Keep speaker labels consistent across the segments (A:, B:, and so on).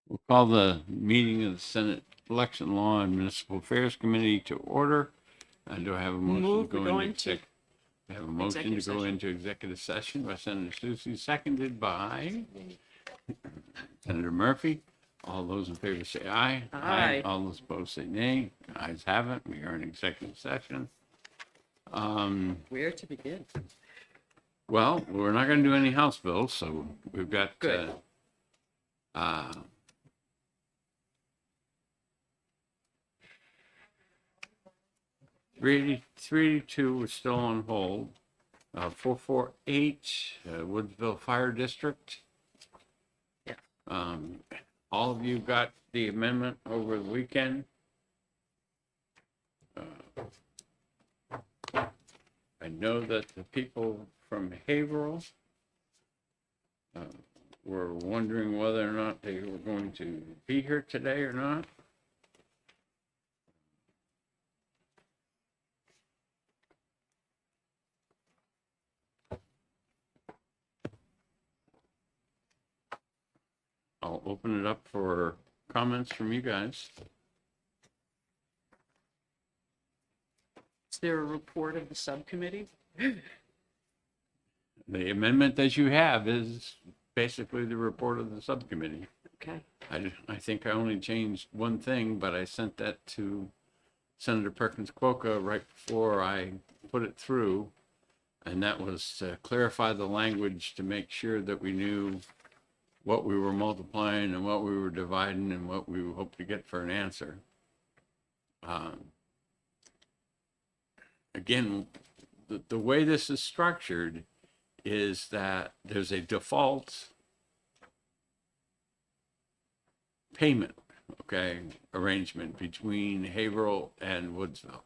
A: We'll call the meeting of the Senate Election Law and Municipal Affairs Committee to order. Do I have a motion to
B: Move we
A: go
B: go
A: into
B: into
A: I have a motion to
B: executive
A: go
B: session.
A: into executive session by Senator Susie, seconded by Senator Murphy. All those in favor say aye.
B: Aye.
A: All those opposed say nay. Ayes have it. We are in executive session.
B: Where to begin?
A: Well, we're not going to do any House bills, so we've got
B: Good.
A: uh, 382 is still on hold. 448, Woodsville Fire District.
B: Yeah.
A: All of you got the amendment over the weekend. I know that the people from Haverhill were wondering whether or not they were going to be here today or not. I'll open it up for comments from you guys.
B: Is there a report of the subcommittee?
A: The amendment that you have is basically the report of the subcommittee.
B: Okay.
A: I think I only changed one thing, but I sent that to Senator Perkins Quokka right before I put it through. And that was to clarify the language to make sure that we knew what we were multiplying and what we were dividing and what we hoped to get for an answer. Again, the way this is structured is that there's a default payment, okay, arrangement between Haverhill and Woodsville.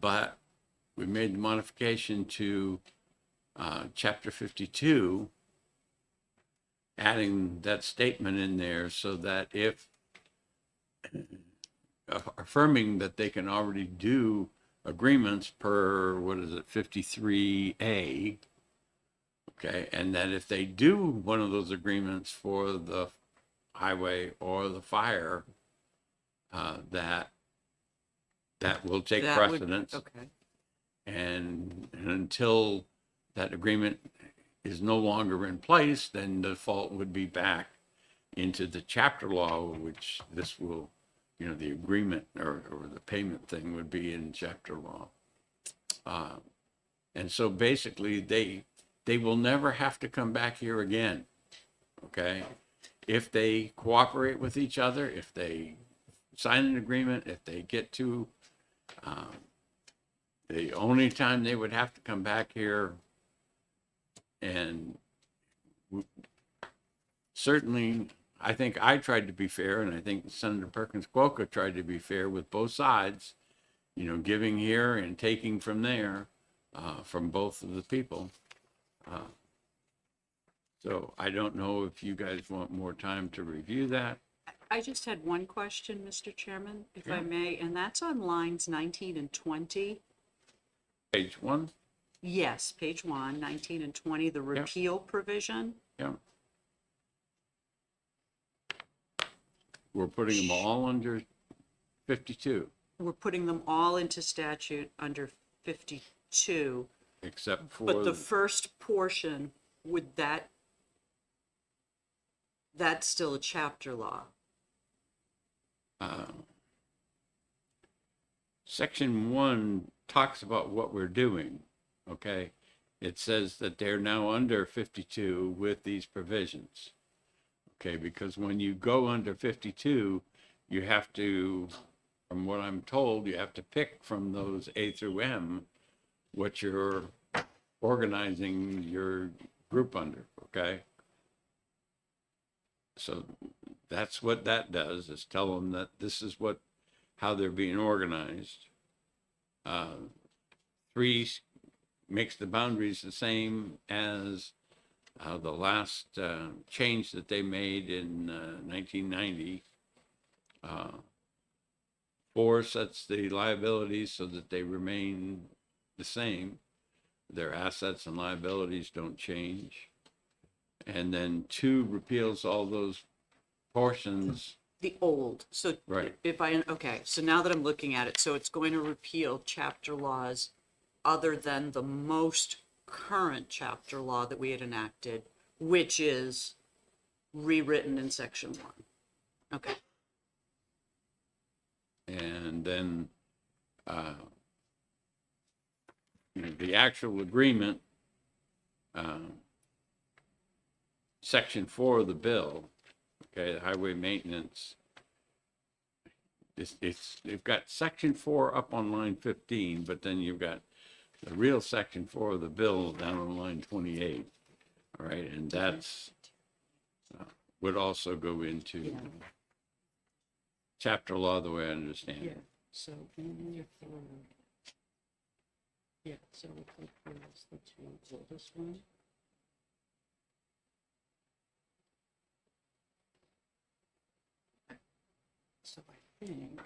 A: But we made the modification to Chapter 52, adding that statement in there so that if affirming that they can already do agreements per, 53A, okay, and that if they do one of those agreements for the highway or the fire, that will take precedence.
B: Okay.
A: And until that agreement is no longer in place, then the default would be back into the chapter law, which this will, the agreement or the payment thing would be in chapter law. And so basically they will never have to come back here again, okay? If they cooperate with each other, if they sign an agreement, if they get to, the only time they would have to come back here, and certainly I think I tried to be fair, and I think Senator Perkins Quokka tried to be fair with both sides, giving here and taking from there, from both of the people. So I don't know if you guys want more time to review that.
B: I just had one question, Mr. Chairman, if I may, and that's on lines 19 and 20.
A: Page 1.
B: Yes, page 1, 19 and 20, the repeal provision.
A: Yeah. We're putting them all under 52,
B: We're putting them all into statute under 52.
A: except for
B: But the first portion, that's still a chapter law.
A: Section 1 talks about what we're doing, okay? It says that they're now under 52 with these provisions, okay? Because when you go under 52, you have to, from what I'm told, you have to pick from those A through M what you're organizing your group under, okay? So that's what that does, is tell them that this is how they're being organized. 3 makes the boundaries the same as the last change that they made in 1990. 4 sets the liabilities so that they remain the same. Their assets and liabilities don't change. And then 2 repeals all those portions.
B: The old, so
A: Right.
B: okay, so now that I'm looking at it, so it's going to repeal chapter laws other than the most current chapter law that we had enacted, which is rewritten in section 1. Okay,
A: And then, the actual agreement, section 4 of the bill, okay, the highway maintenance, they've got section 4 up on line 15, but then you've got the real section 4 of the bill down on line 28. All right, and that's, would also go into
B: Yeah.
A: chapter law the way I understand
B: yeah,
A: it.
B: so in your third, yeah, so it repeals the 2 oldest one. So I think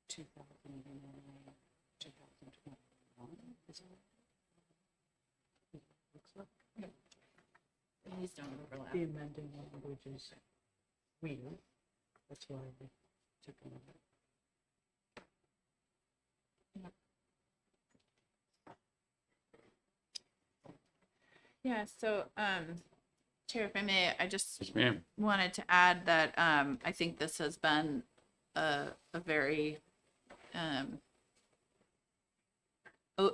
B: 2009, 2021 is that? Looks like
C: These don't overlap.
B: the amending language is weird. That's why we took a minute.
C: Yeah, so, Chair, if I may, I just
A: Yes, ma'am.
C: wanted to add that, I think this has been a very,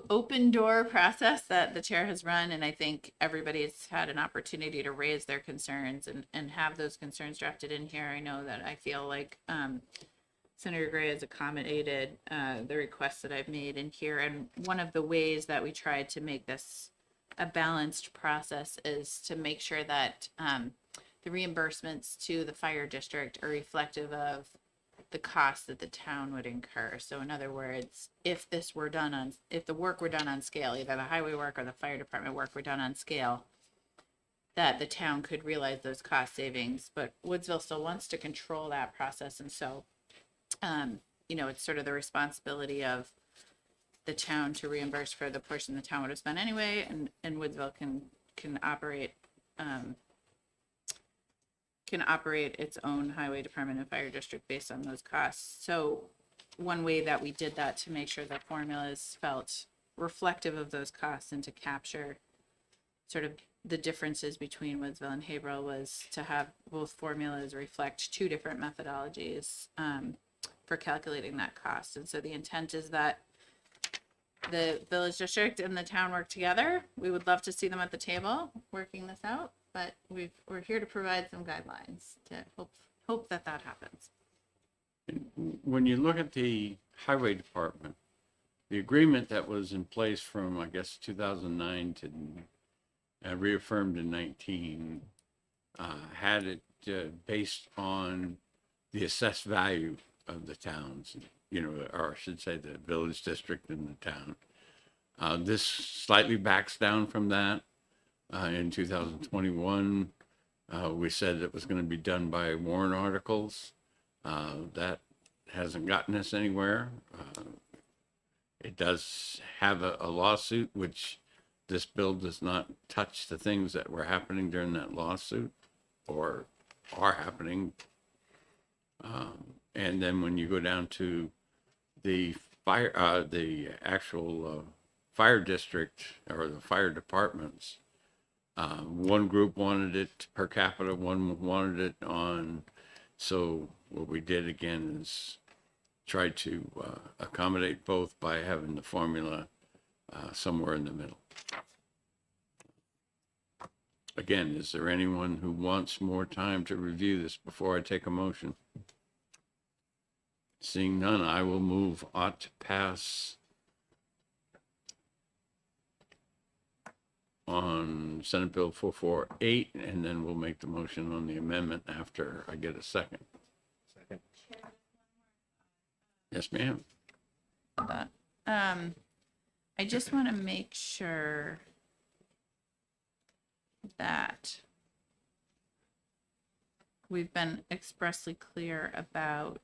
C: open door process that the chair has run, and I think everybody's had an opportunity to raise their concerns and have those concerns drafted in here. I know that I feel like, Senator Gray has accommodated, the requests that I've made in here, and one of the ways that we tried to make this a balanced process is to make sure that the reimbursements to the fire district are reflective of the costs that the town would incur. So in other words, if the work were done on scale, either the highway work or the fire department work were done on scale, that the town could realize those cost savings. But Woodsville still wants to control that process, and so it's sort of the responsibility of the town to reimburse for the portion the town would have spent anyway, and Woodsville can operate its own highway department and fire district based on those costs. So one way that we did that to make sure the formulas felt reflective of those costs and to capture sort of the differences between Woodsville and Haverhill was to have both formulas reflect 2 different methodologies for calculating that cost. And so the intent is that the village district and the town work together. We would love to see them at the table working this out, but we're here to provide some guidelines to hope that happens.
A: When you look at the highway department, the agreement that was in place from, I guess, 2009 to reaffirmed in 19, had it based on the assessed value of the towns, or I should say the village district and the town. This slightly backs down from that. In 2021, we said it was going to be done by warrant articles. That hasn't gotten us anywhere. It does have a lawsuit, which this bill does not touch the things that were happening during that lawsuit or are happening. And then when you go down to the actual fire district or the fire departments, one group wanted it per capita, one wanted it on. So what we did again is try to accommodate both by having the formula somewhere in the middle. Again, is there anyone who wants more time to review this before I take a motion? Seeing none, I will move ought to pass on Senate Bill 448, and then we'll make the motion on the amendment after I get a second.
D: Second.
A: Yes, ma'am.
C: I just want to make sure that we've been expressly clear about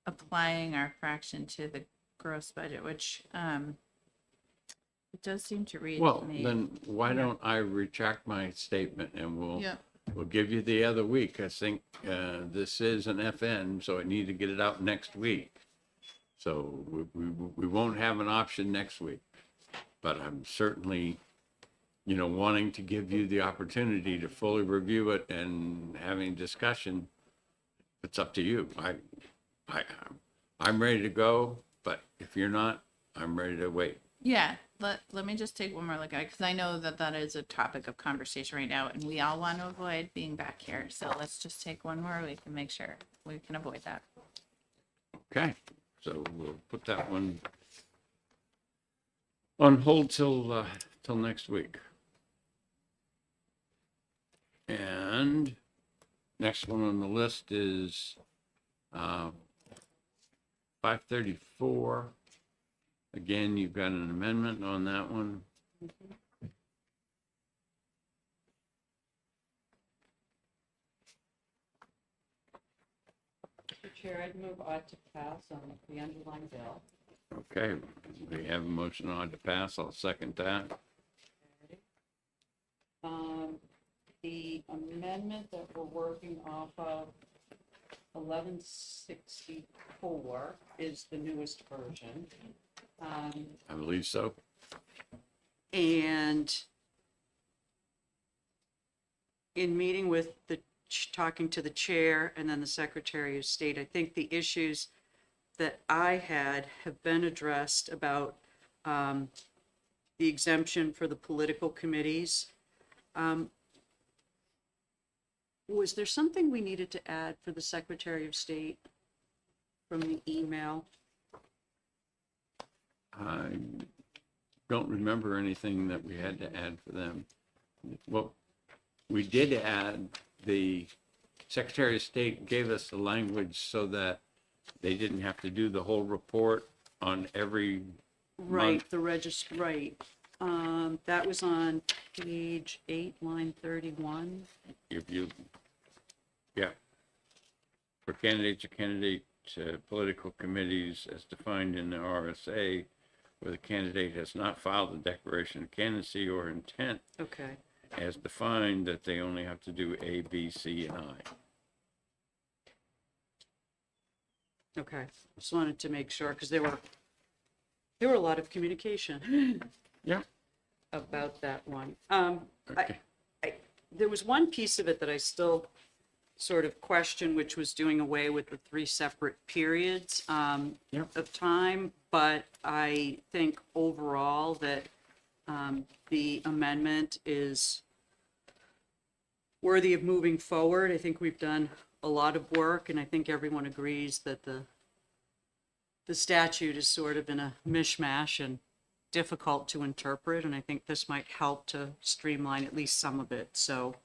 C: applying our fraction to the gross budget, which It does seem to read
A: Well,
C: to me.
A: then why
C: Yeah.
A: don't I retract my statement and
C: Yeah.
A: we'll give you the other week. I think, this is an FN, so I need to get it out next week. So we won't have an option next week, but I'm certainly, wanting to give you the opportunity to fully review it and having discussion. It's up to you. I, I'm ready to go, but if you're not, I'm ready to wait.
C: Yeah, let me just take one more look at it, because I know that that is a topic of conversation right now, and we all want to avoid being back here. So let's just take one more week and make sure we can avoid that.
A: Okay, so we'll put that one on hold till next week. And next one on the list is 534. Again, you've got an amendment on that one.
B: Mr. Chair, I'd move ought to pass on the underlying bill.
A: Okay, we have a motion on to pass. I'll second that.
B: The amendment that we're working off of, 1164, is the newest version.
A: I believe so.
B: And in meeting with talking to the chair and then the Secretary of State, I think the issues that I had have been addressed about the exemption for the political committees. Was there something we needed to add for the Secretary of State from the email?
A: I don't remember anything that we had to add for them. Well, we did add, the Secretary of State gave us the language so that they didn't have to do the whole report on every
B: Right,
A: month.
B: the right. That was on page 8, line 31.
A: For candidates or candidate political committees as defined in the RSA, where the candidate has not filed a declaration of candidacy or intent
B: Okay,
A: as defined, that they only have to do A, B, C, and I.
B: okay. Just wanted to make sure, because there were a lot of communication
A: Yeah.
B: about that one.
A: Okay.
B: There was one piece of it that I still sort of questioned, which was doing away with the 3 separate periods
A: Yep.
B: of time, but I think overall that the amendment is worthy of moving forward. I think we've done a lot of work, and I think everyone agrees that the statute is sort of in a mishmash and difficult to interpret, and I think this might help to streamline at least some of it. So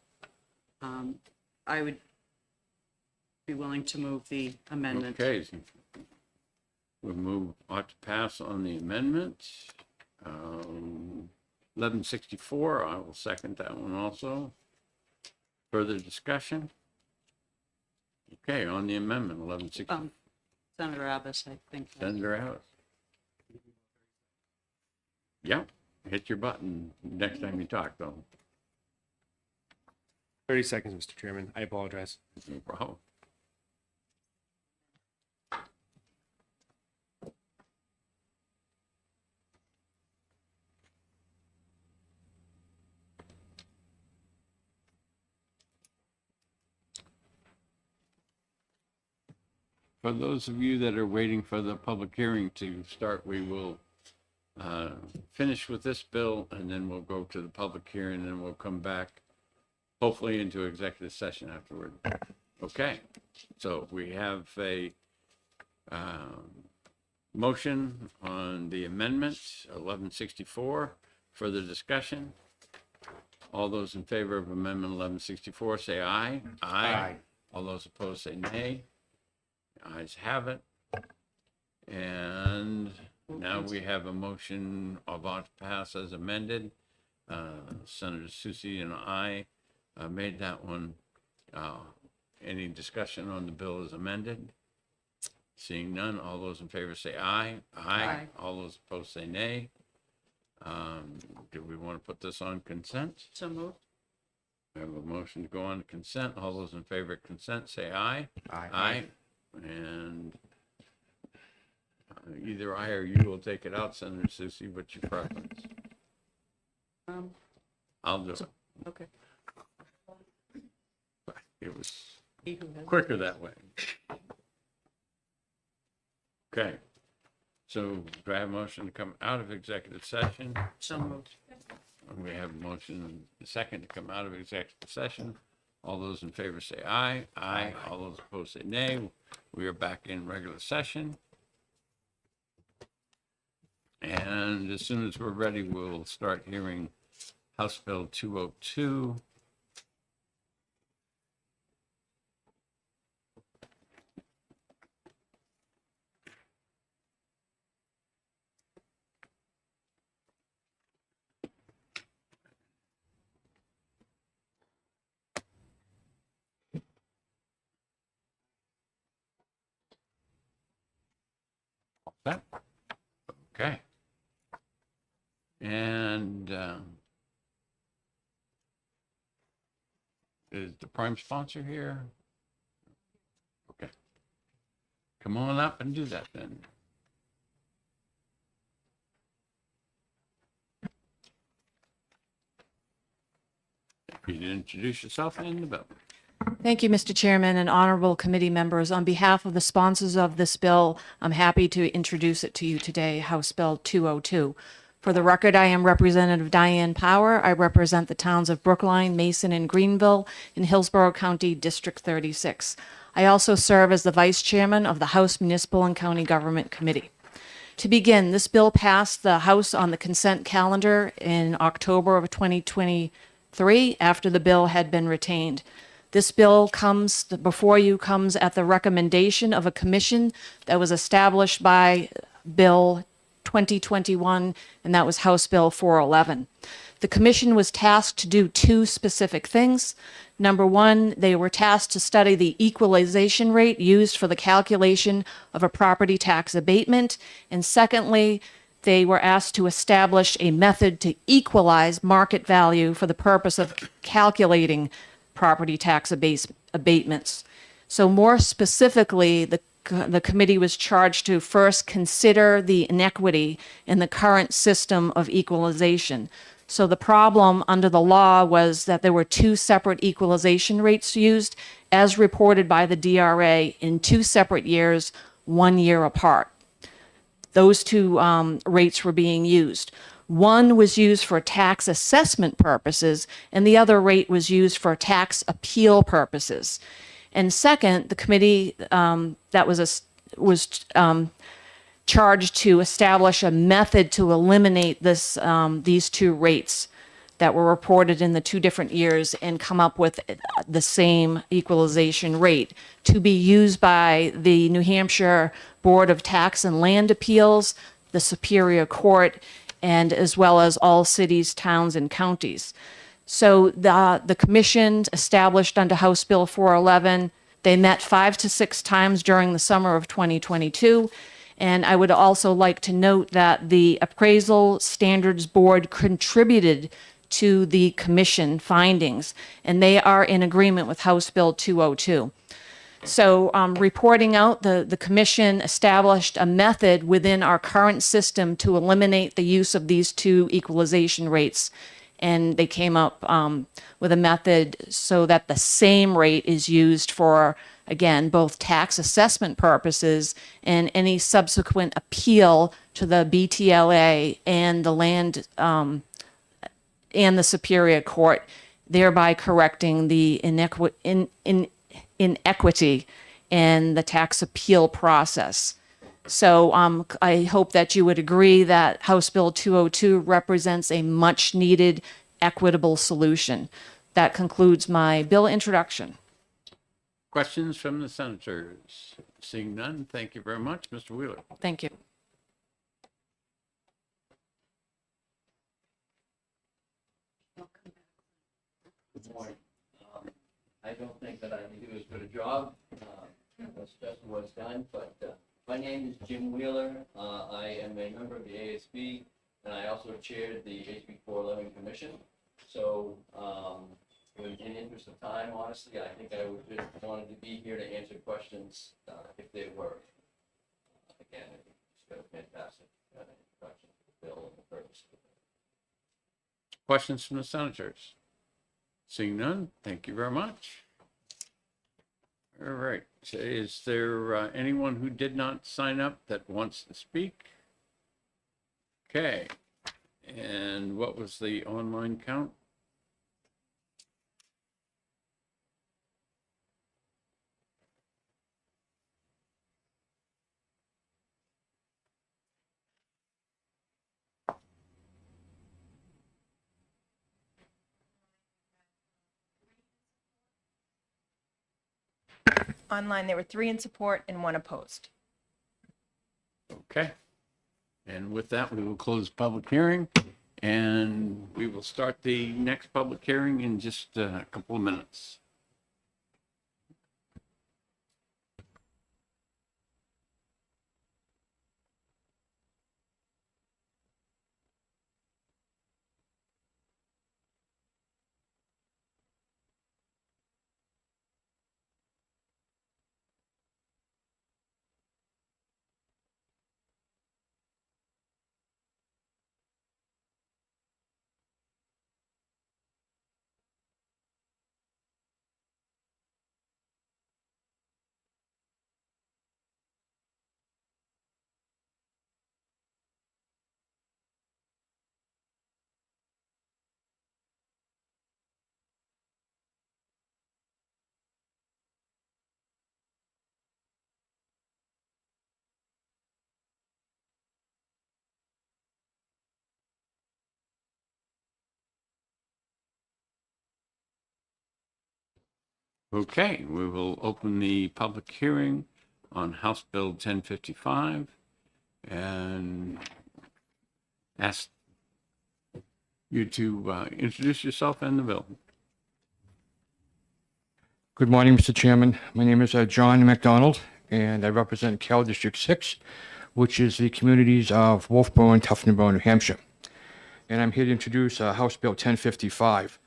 B: I would be willing to move the amendment.
A: Okay. We'll move, ought to pass on the amendment. 1164, I will second that one also. Further discussion? Okay, on the amendment, 1164.
B: Senator Abbas, I think.
A: Senator Harris. Yep, hit your button next time you talk, though.
D: 30 seconds, Mr. Chairman. I apologize.
A: No problem. For those of you that are waiting for the public hearing to start, we will finish with this bill, and then we'll go to the public hearing, and then we'll come back, hopefully into executive session afterward. Okay, so we have a motion on the amendment, 1164. Further discussion? All those in favor of Amendment 1164, say aye.
D: Aye.
A: All those opposed, say nay. Ayes have it. And now we have a motion of ought to pass as amended. Senator Susie and I made that one. Any discussion on the bill as amended? Seeing none, all those in favor say aye.
B: Aye.
A: All those opposed say nay. Do we want to put this on consent?
B: So moved.
A: We have a motion to go on consent. All those in favor of consent, say aye.
D: Aye.
A: And either I or you will take it out, Senator Susie, what's your preference? I'll do it.
B: Okay.
A: It was
B: He who has-
A: quicker that way. Okay. So do I have a motion to come out of executive session?
B: So moved.
A: We have a motion and a second to come out of executive session. All those in favor say aye. Aye. All those opposed say nay. We are back in regular session. And as soon as we're ready, we'll start hearing House Bill 202. That. Okay. And is the prime sponsor here? Okay. Come on up and do that then. If you'd introduce yourself and the bill.
E: Thank you, Mr. Chairman and honorable committee members. On behalf of the sponsors of this bill, I'm happy to introduce it to you today, House Bill 202. For the record, I am Representative Diane Power. I represent the towns of Brookline, Mason, and Greenville in Hillsborough County, District 36. I also serve as the Vice Chairman of the House Municipal and County Government Committee. To begin, this bill passed the House on the consent calendar in October of 2023 after the bill had been retained. This bill comes before you comes at the recommendation of a commission that was established by Bill 2021, and that was House Bill 411. The commission was tasked to do two specific things. Number one, they were tasked to study the equalization rate used for the calculation of a property tax abatement. And secondly, they were asked to establish a method to equalize market value for the purpose of calculating property tax abatements. So more specifically, the committee was charged to first consider the inequity in the current system of equalization. So the problem under the law was that there were two separate equalization rates used as reported by the DRA in two separate years, 1 year apart. Those two rates were being used. One was used for tax assessment purposes, and the other rate was used for tax appeal purposes. And second, the committee that was charged to establish a method to eliminate these two rates that were reported in the two different years and come up with the same equalization rate to be used by the New Hampshire Board of Tax and Land Appeals, the Superior Court, and as well as all cities, towns, and counties. So the commission established under House Bill 411, they met 5 to 6 times during the summer of 2022. And I would also like to note that the Appraisal Standards Board contributed to the commission findings, and they are in agreement with House Bill 202. So reporting out, the commission established a method within our current system to eliminate the use of these two equalization rates. And they came up with a method so that the same rate is used for, again, both tax assessment purposes and any subsequent appeal to the BTLA and the land and the Superior Court, thereby correcting the inequity in the tax appeal process. So I hope that you would agree that House Bill 202 represents a much needed equitable solution. That concludes my bill introduction.
A: Questions from the senators? Seeing none, thank you very much. Mr. Wheeler.
E: Thank you.
F: Good morning. I don't think that I can do as good a job as Justin was done, but my name is Jim Wheeler. I am a member of the ASB, and I also chaired the HB 411 Commission. So, in the interest of time, honestly, I think I would just wanted to be here to answer questions if there were. Again, I think it's got a fantastic introduction to the bill and the purpose of it.
A: Questions from the senators? Seeing none, thank you very much. All right, so is there anyone who did not sign up that wants to speak? Okay, and what was the online count?
G: Online, there were 3 in support and 1 opposed.
A: Okay. And with that, we will close public hearing, and we will start the next public hearing in just a couple of minutes. Okay, we will open the public hearing on House Bill 1055 and ask you to introduce yourself and the bill.
H: Good morning, Mr. Chairman. My name is John McDonald, and I represent Cal District 6, which is the communities of Wolfboro and Tuftonboro, New Hampshire. And I'm here to introduce House Bill 1055.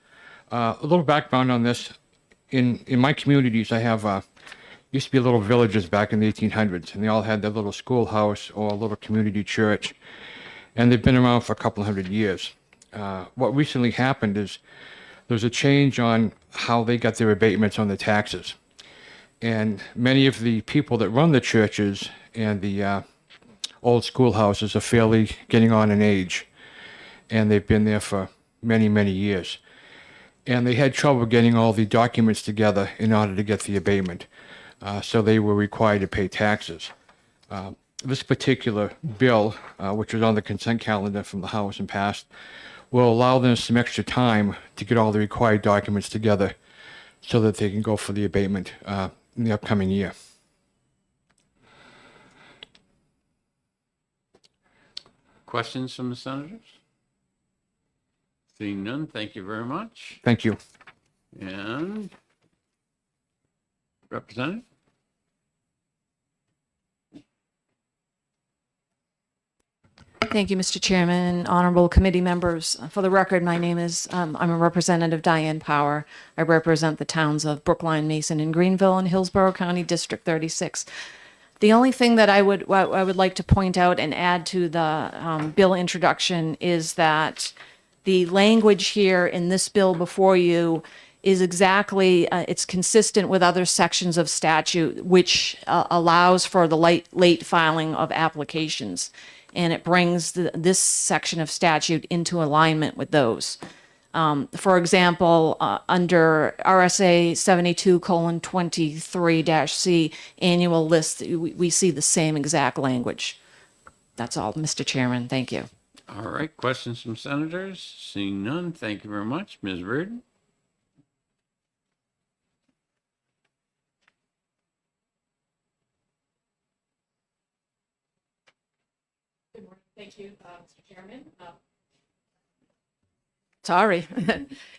H: A little background on this. In my communities, I have used to be little villages back in the 1800s, and they all had their little schoolhouse or a little community church, and they've been around for a couple of hundred years. What recently happened is there's a change on how they got their abatements on the taxes. And many of the people that run the churches and the old schoolhouses are fairly getting on in age, and they've been there for many, many years. And they had trouble getting all the documents together in order to get the abatement. So they were required to pay taxes. This particular bill, which was on the consent calendar from the House and passed, will allow them some extra time to get all the required documents together so that they can go for the abatement in the upcoming year.
A: Questions from the senators? Seeing none, thank you very much.
H: Thank you.
A: And Representative?
E: Thank you, Mr. Chairman and honorable committee members. For the record, my name is, I'm a Representative Diane Power. I represent the towns of Brookline, Mason, and Greenville in Hillsborough County, District 36. The only thing that I would like to point out and add to the bill introduction is that the language here in this bill before you is exactly, it's consistent with other sections of statute, which allows for the late filing of applications. And it brings this section of statute into alignment with those. For example, under RSA 72:23-C annual list, we see the same exact language. That's all, Mr. Chairman. Thank you.
A: All right, questions from senators? Seeing none, thank you very much. Ms. Reardon?
I: Good morning. Thank you, Mr. Chairman.
E: Sorry.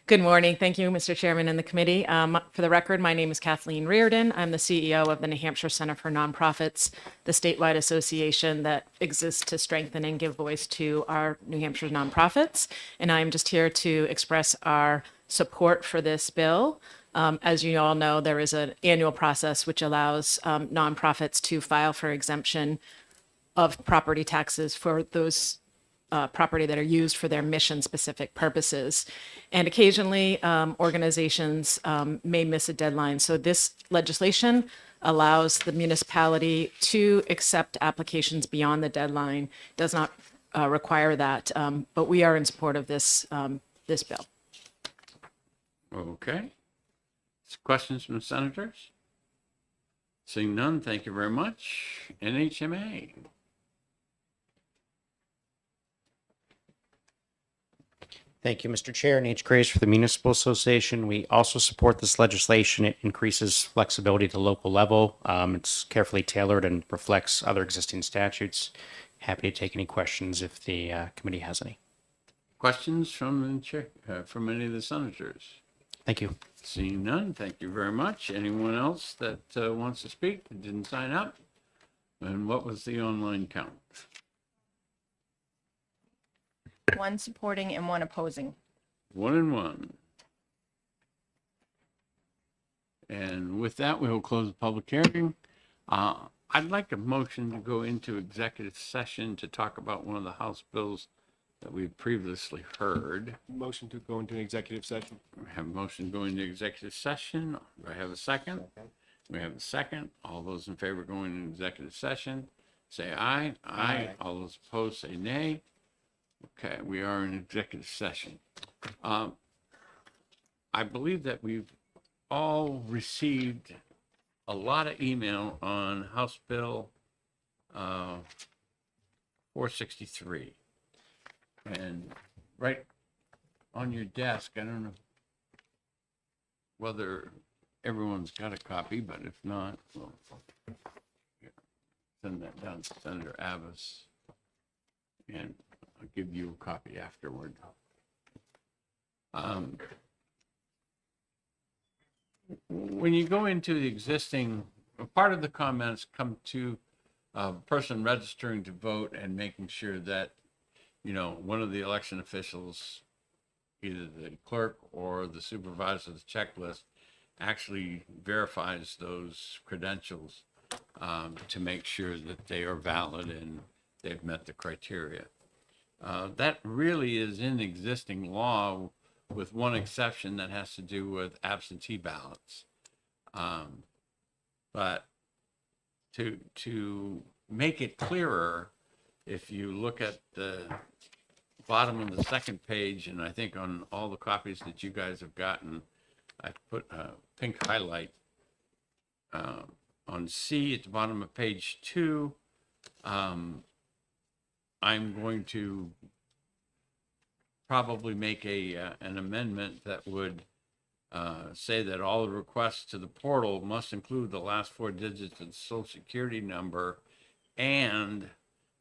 E: Good morning. Thank you, Mr. Chairman and the committee. For the record, my name is Kathleen Reardon. I'm the CEO of the New Hampshire Center for Nonprofits, the statewide association that exists to strengthen and give voice to our New Hampshire nonprofits. And I'm just here to express our support for this bill. As you all know, there is an annual process which allows nonprofits to file for exemption of property taxes for those property that are used for their mission-specific purposes. And occasionally, organizations may miss a deadline. So this legislation allows the municipality to accept applications beyond the deadline, does not require that. But we are in support of this bill.
A: Okay. Questions from the senators? Seeing none, thank you very much. NHMA.
I: Thank you, Mr. Chair. Nate Grace for the Municipal Association. We also support this legislation. It increases flexibility at the local level. It's carefully tailored and reflects other existing statutes. Happy to take any questions if the committee has any.
A: Questions from the chair, from any of the senators?
I: Thank you.
A: Seeing none, thank you very much. Anyone else that wants to speak that didn't sign up? And what was the online count?
G: 1 supporting and 1 opposing.
A: 1 and 1. And with that, we will close the public hearing. I'd like a motion to go into executive session to talk about one of the House bills that we've previously heard.
D: Motion to go into an executive session.
A: We have a motion going into executive session. Do I have a second? We have a second. All those in favor going into executive session, say aye. Aye. All those opposed, say nay. Okay, we are in executive session. I believe that we've all received a lot of email on House Bill 463. And right on your desk, I don't know whether everyone's got a copy, but if not, we'll send that down to Senator Abbas. And I'll give you a copy afterward. When you go into the existing, part of the comments come to a person registering to vote and making sure that, you know, one of the election officials, either the clerk or the supervisor of the checklist, actually verifies those credentials to make sure that they are valid and they've met the criteria. That really is in existing law, with one exception that has to do with absentee ballots. But to make it clearer, if you look at the bottom of the second page, and I think on all the copies that you guys have gotten, I put a pink highlight on C at the bottom of page 2. I'm going to probably make an amendment that would say that all the requests to the portal must include the last 4 digits of the social security number and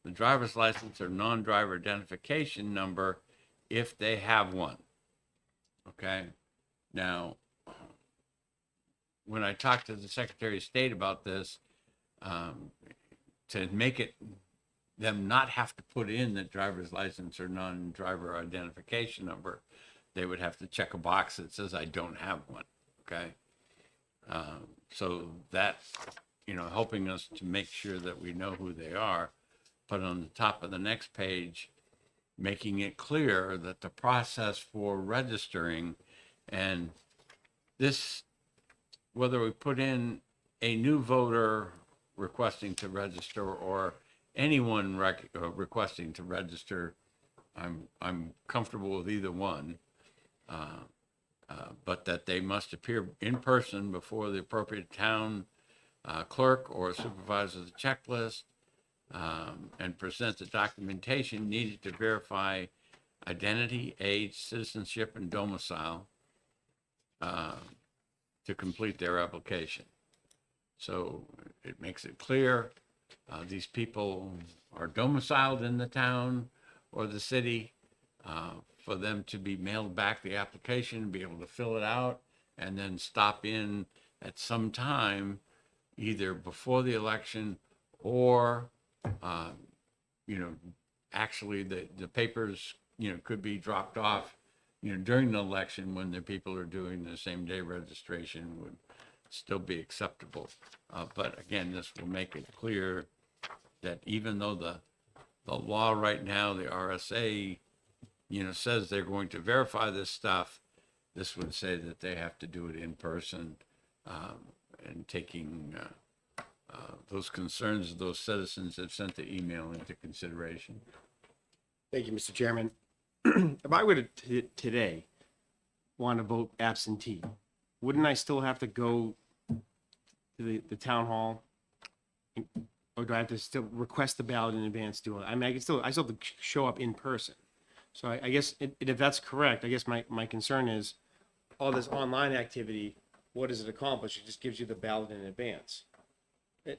A: the driver's license or non-driver identification number if they have one. Okay. Now, when I talked to the Secretary of State about this, to make it them not have to put in the driver's license or non-driver identification number, they would have to check a box that says I don't have one. Okay. So that's, you know, helping us to make sure that we know who they are. But on the top of the next page, making it clear that the process for registering, and this, whether we put in a new voter requesting to register or anyone requesting to register, I'm comfortable with either one, but that they must appear in person before the appropriate town clerk or supervisor of the checklist, and present the documentation needed to verify identity, age, citizenship, and domicile to complete their application. So it makes it clear these people are domiciled in the town or the city for them to be mailed back the application, be able to fill it out, and then stop in at some time, either before the election or, you know, actually the papers, you know, could be dropped off, you know, during the election when the people are doing the same day registration would still be acceptable. But again, this will make it clear that even though the law right now, the RSA, you know, says they're going to verify this stuff, this would say that they have to do it in person, and taking those concerns of those citizens that sent the email into consideration.
D: Thank you, Mr. Chairman. If I were to today want to vote absentee, wouldn't I still have to go to the town hall? Or do I have to still request the ballot in advance? I mean, I still have to show up in person. So I guess if that's correct, I guess my concern is all this online activity, what does it accomplish? It just gives you the ballot in advance.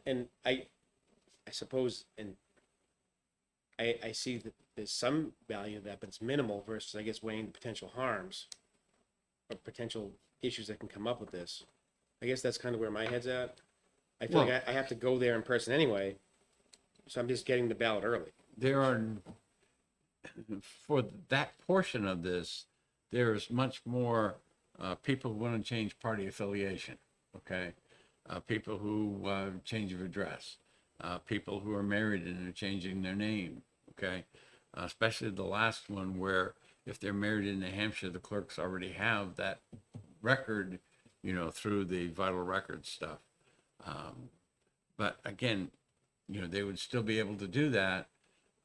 D: And I suppose, and I see that there's some value of that, but it's minimal versus, I guess, weighing the potential harms or potential issues that can come up with this. I guess that's kind of where my head's at. I feel like I have to go there in person anyway, so I'm just getting the ballot early.
A: There are, for that portion of this, there's much more people who want to change party affiliation, okay? People who change of address, people who are married and are changing their name, okay? Especially the last one where if they're married in New Hampshire, the clerks already have that record, you know, through the vital records stuff. But again, you know, they would still be able to do that.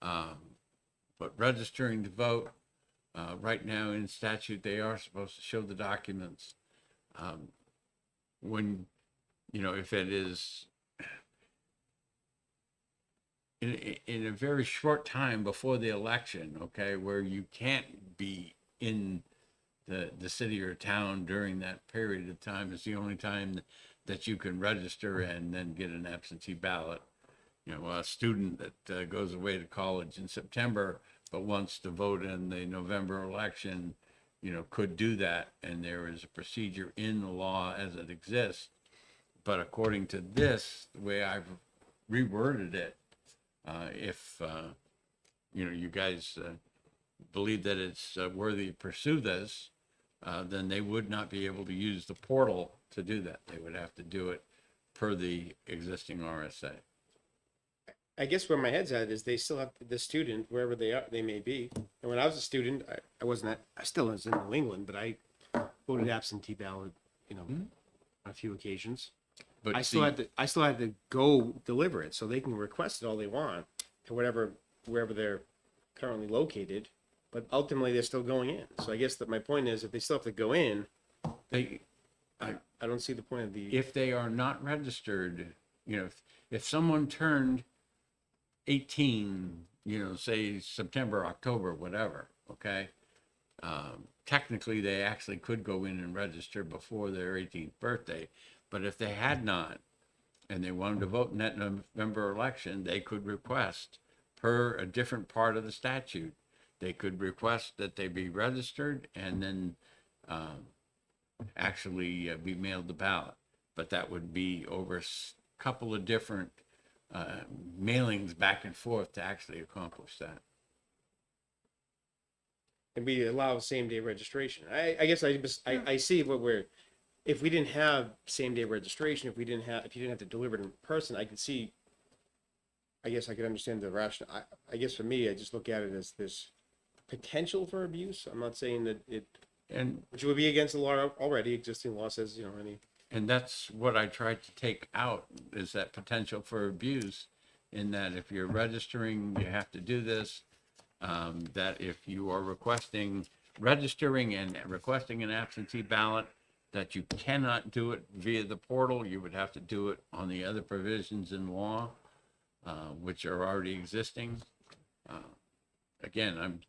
A: But registering to vote, right now in statute, they are supposed to show the documents. When, you know, if it is in a very short time before the election, okay, where you can't be in the city or town during that period of time, is the only time that you can register and then get an absentee ballot. You know, a student that goes away to college in September but wants to vote in the November election, you know, could do that, and there is a procedure in the law as it exists. But according to this, the way I've reworded it, if you know, you guys believe that it's worthy to pursue this, then they would not be able to use the portal to do that. They would have to do it per the existing RSA.
D: I guess where my head's at is they still have the student, wherever they may be. And when I was a student, I still was in New England, but I voted absentee ballot, you know, on a few occasions.
A: But
D: I still had to go deliver it, so they can request it all they want to wherever they're currently located, but ultimately they're still going in. So I guess that my point is, if they still have to go in, I don't see the point of the.
A: if they are not registered, you know, if someone turned 18, you know, say September, October, whatever, okay, technically they actually could go in and register before their 18th birthday. But if they had not, and they wanted to vote in that November election, they could request, per a different part of the statute, they could request that they be registered and then actually be mailed the ballot. But that would be over a couple of different mailings back and forth to actually accomplish that.
D: And we allow same day registration. I guess I see what if we didn't have same day registration, if you didn't have to deliver it in person, I could see. I guess I could understand the rationale. I guess for me, I just look at it as this potential for abuse. I'm not saying that which would be against the law already. Existing law says, you know,
A: And that's what I tried to take out, is that potential for abuse, in that if you're registering, you have to do this. That if you are registering and requesting an absentee ballot, that you cannot do it via the portal. You would have to do it on the other provisions in law, which are already existing. Again,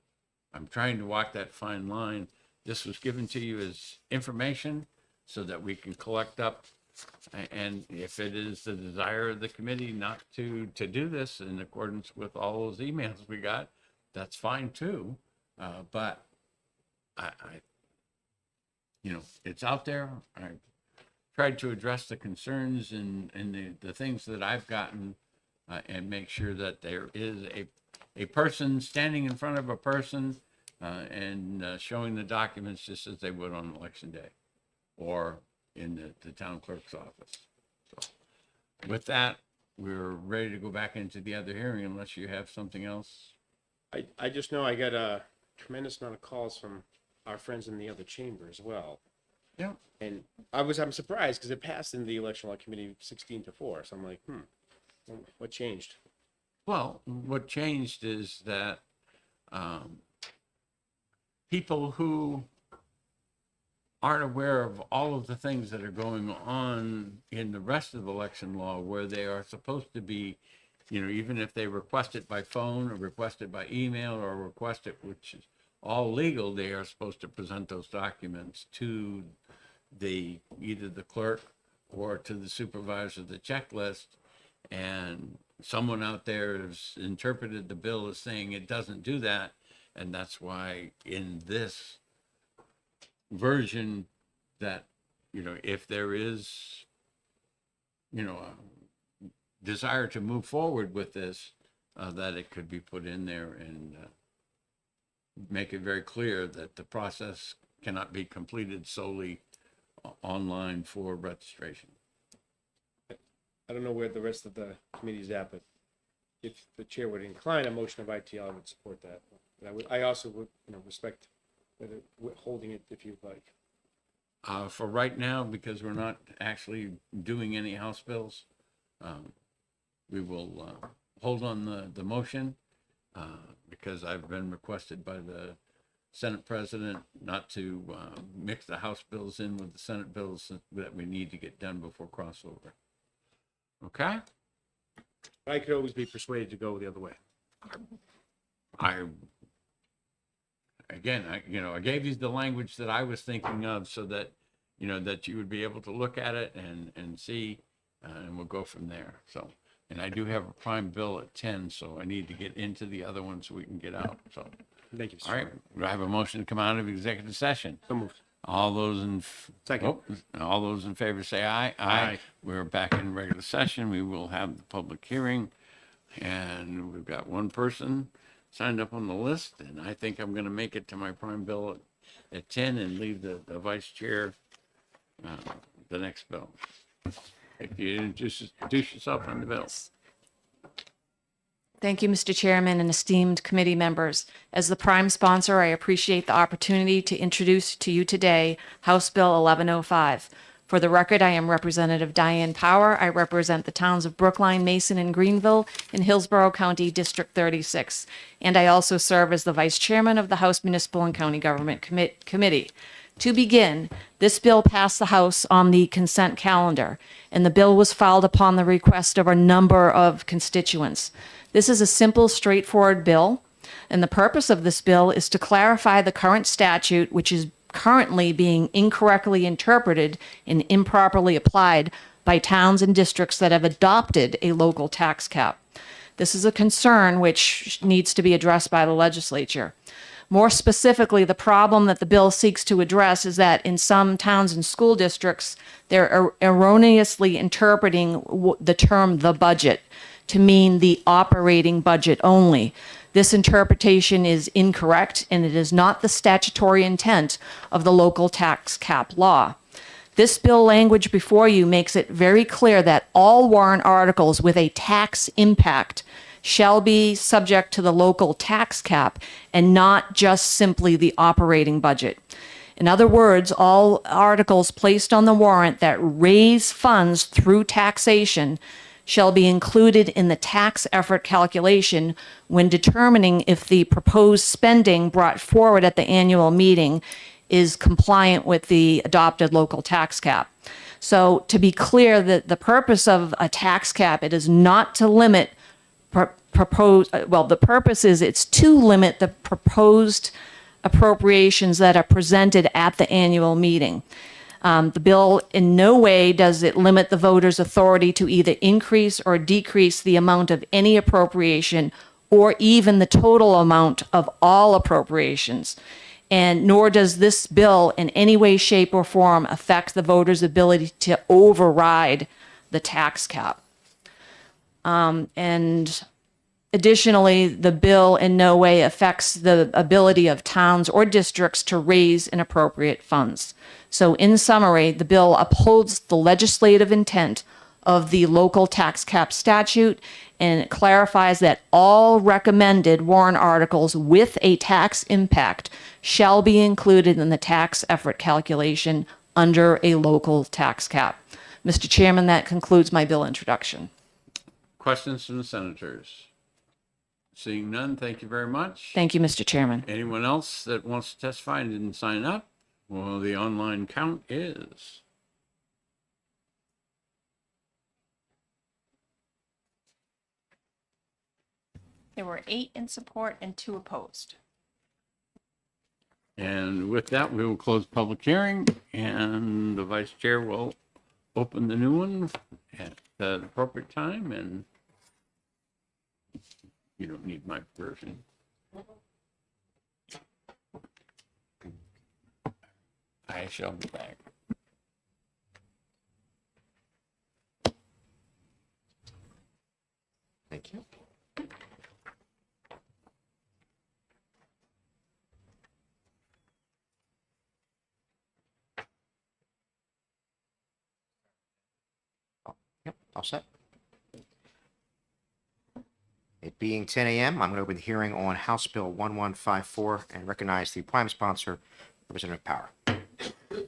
A: I'm trying to walk that fine line. This was given to you as information so that we can collect up. And if it is the desire of the committee not to do this in accordance with all those emails we got, that's fine too. But it's out there. I tried to address the concerns and the things that I've gotten, and make sure that there is a person standing in front of a person, and showing the documents just as they would on election day or in the town clerk's office. So with that, we're ready to go back into the other hearing unless you have something else.
D: I just know I got a tremendous amount of calls from our friends in the other chamber as well.
A: Yeah.
D: And I'm surprised because it passed in the election law committee 16-4. So I'm like, what changed?
A: Well, what changed is that people who aren't aware of all of the things that are going on in the rest of election law, where they are supposed to be, even if they request it by phone or request it by email or request it, which is all legal, they are supposed to present those documents to either the clerk or to the supervisor of the checklist. And someone out there has interpreted the bill as saying it doesn't do that. And that's why in this version that, if there is, a desire to move forward with this, that it could be put in there and make it very clear that the process cannot be completed solely online for registration.
D: I don't know where the rest of the committee's at, but if the chair would incline a motion of ITL, I would support that. But I also would, respect holding it if you'd like.
A: For right now, because we're not actually doing any House bills, we will hold on the motion, because I've been requested by the Senate President not to mix the House bills in with the Senate bills that we need to get done before crossover. Okay?
D: I could always be persuaded to go the other way.
A: I gave you the language that I was thinking of so that, that you would be able to look at it and see, and we'll go from there. So, and I do have a prime bill at 10, so I need to get into the other one so we can get out. So,
D: Thank you, Mr.
A: all right, do I have a motion to come out of executive session?
D: So moved.
A: All those
D: Second.
A: all those in favor say aye.
D: Aye.
A: We're back in regular session. We will have the public hearing, and we've got one person signed up on the list, and I think I'm going to make it to my prime bill at 10 and leave the vice chair the next bill. If you introduce yourself on the bill.
E: Thank you, Mr. Chairman and esteemed committee members. As the prime sponsor, I appreciate the opportunity to introduce to you today House Bill 1105. For the record, I am Representative Diane Power. I represent the towns of Brookline, Mason, and Greenville in Hillsborough County, District 36. And I also serve as the Vice Chairman of the House Municipal and County Government Committee. To begin, this bill passed the House on the consent calendar, and the bill was filed upon the request of a number of constituents. This is a simple, straightforward bill, and the purpose of this bill is to clarify the current statute, which is currently being incorrectly interpreted and improperly applied by towns and districts that have adopted a local tax cap. This is a concern which needs to be addressed by the legislature. More specifically, the problem that the bill seeks to address is that in some towns and school districts, they're erroneously interpreting the term "the budget" to mean the operating budget only. This interpretation is incorrect, and it is not the statutory intent of the local tax cap law. This bill language before you makes it very clear that all warrant articles with a tax impact shall be subject to the local tax cap and not just simply the operating budget. In other words, all articles placed on the warrant that raise funds through taxation shall be included in the tax effort calculation when determining if the proposed spending brought forward at the annual meeting is compliant with the adopted local tax cap. So to be clear, that the purpose of a tax cap, it is not to limit the purpose is it's to limit the proposed appropriations that are presented at the annual meeting. The bill in no way does it limit the voters' authority to either increase or decrease the amount of any appropriation or even the total amount of all appropriations. and nor does this bill in any way, shape, or form affect the voters' ability to override the tax cap. And additionally, the bill in no way affects the ability of towns or districts to raise inappropriate funds. So in summary, the bill upholds the legislative intent of the local tax cap statute, and it clarifies that all recommended warrant articles with a tax impact shall be included in the tax effort calculation under a local tax cap. Mr. Chairman, that concludes my bill introduction.
A: Questions from the senators? Seeing none, thank you very much.
E: Thank you, Mr. Chairman.
A: Anyone else that wants to testify and didn't sign up? Well, the online count is.
G: There were 8 in support and 2 opposed.
A: And with that, we will close public hearing, and the vice chair will open the new one at the appropriate time, and you don't need my version. I shall be back.
J: Thank you. Yep, all set. It being 10 a.m., I'm going to open the hearing on House Bill 1154 and recognize the prime sponsor, Representative Power. It's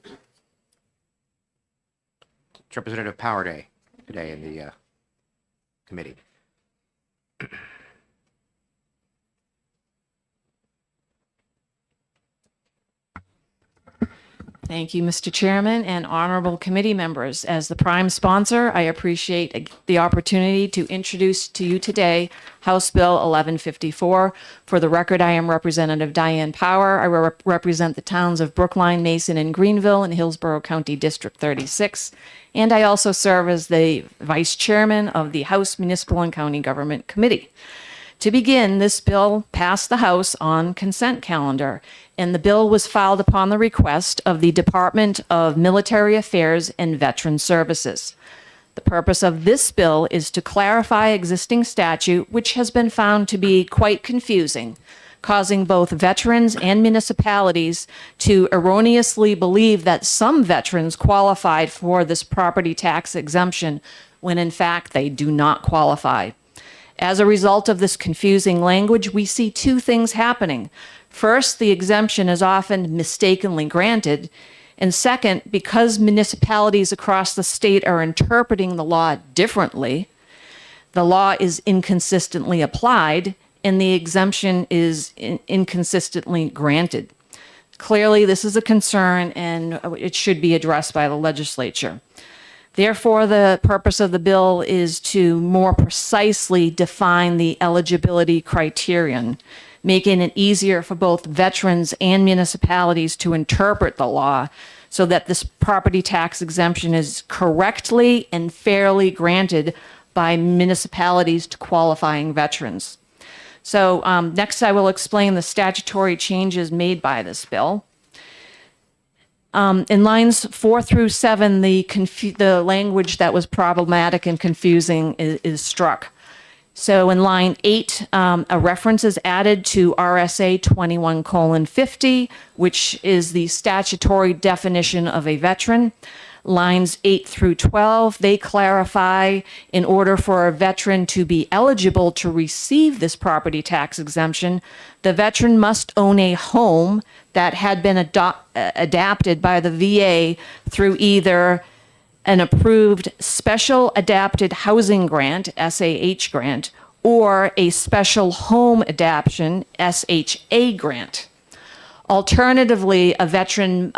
J: Representative Power Day today in the committee.
E: Thank you, Mr. Chairman and honorable committee members. As the prime sponsor, I appreciate the opportunity to introduce to you today House Bill 1154. For the record, I am Representative Diane Power. I represent the towns of Brookline, Mason, and Greenville in Hillsborough County District 36. And I also serve as the vice chairman of the House Municipal and County Government Committee. To begin, this bill passed the House on consent calendar, and the bill was filed upon the request of the Department of Military Affairs and Veteran Services. The purpose of this bill is to clarify existing statute, which has been found to be quite confusing, causing both veterans and municipalities to erroneously believe that some veterans qualified for this property tax exemption when in fact they do not qualify. As a result of this confusing language, we see 2 things happening. First, the exemption is often mistakenly granted. And second, because municipalities across the state are interpreting the law differently, the law is inconsistently applied and the exemption is inconsistently granted. Clearly, this is a concern and it should be addressed by the legislature. Therefore, the purpose of the bill is to more precisely define the eligibility criterion, making it easier for both veterans and municipalities to interpret the law so that this property tax exemption is correctly and fairly granted by municipalities to qualifying veterans. So next I will explain the statutory changes made by this bill. In lines 4 through 7, the language that was problematic and confusing is struck. So in line 8, a reference is added to RSA 21:50, which is the statutory definition of a veteran. Lines 8 through 12, they clarify in order for a veteran to be eligible to receive this property tax exemption, the veteran must own a home that had been adapted by the VA through either an approved Special Adapted Housing Grant, SAH grant, or a Special Home Adaptation, SHA grant. Alternatively, a veteran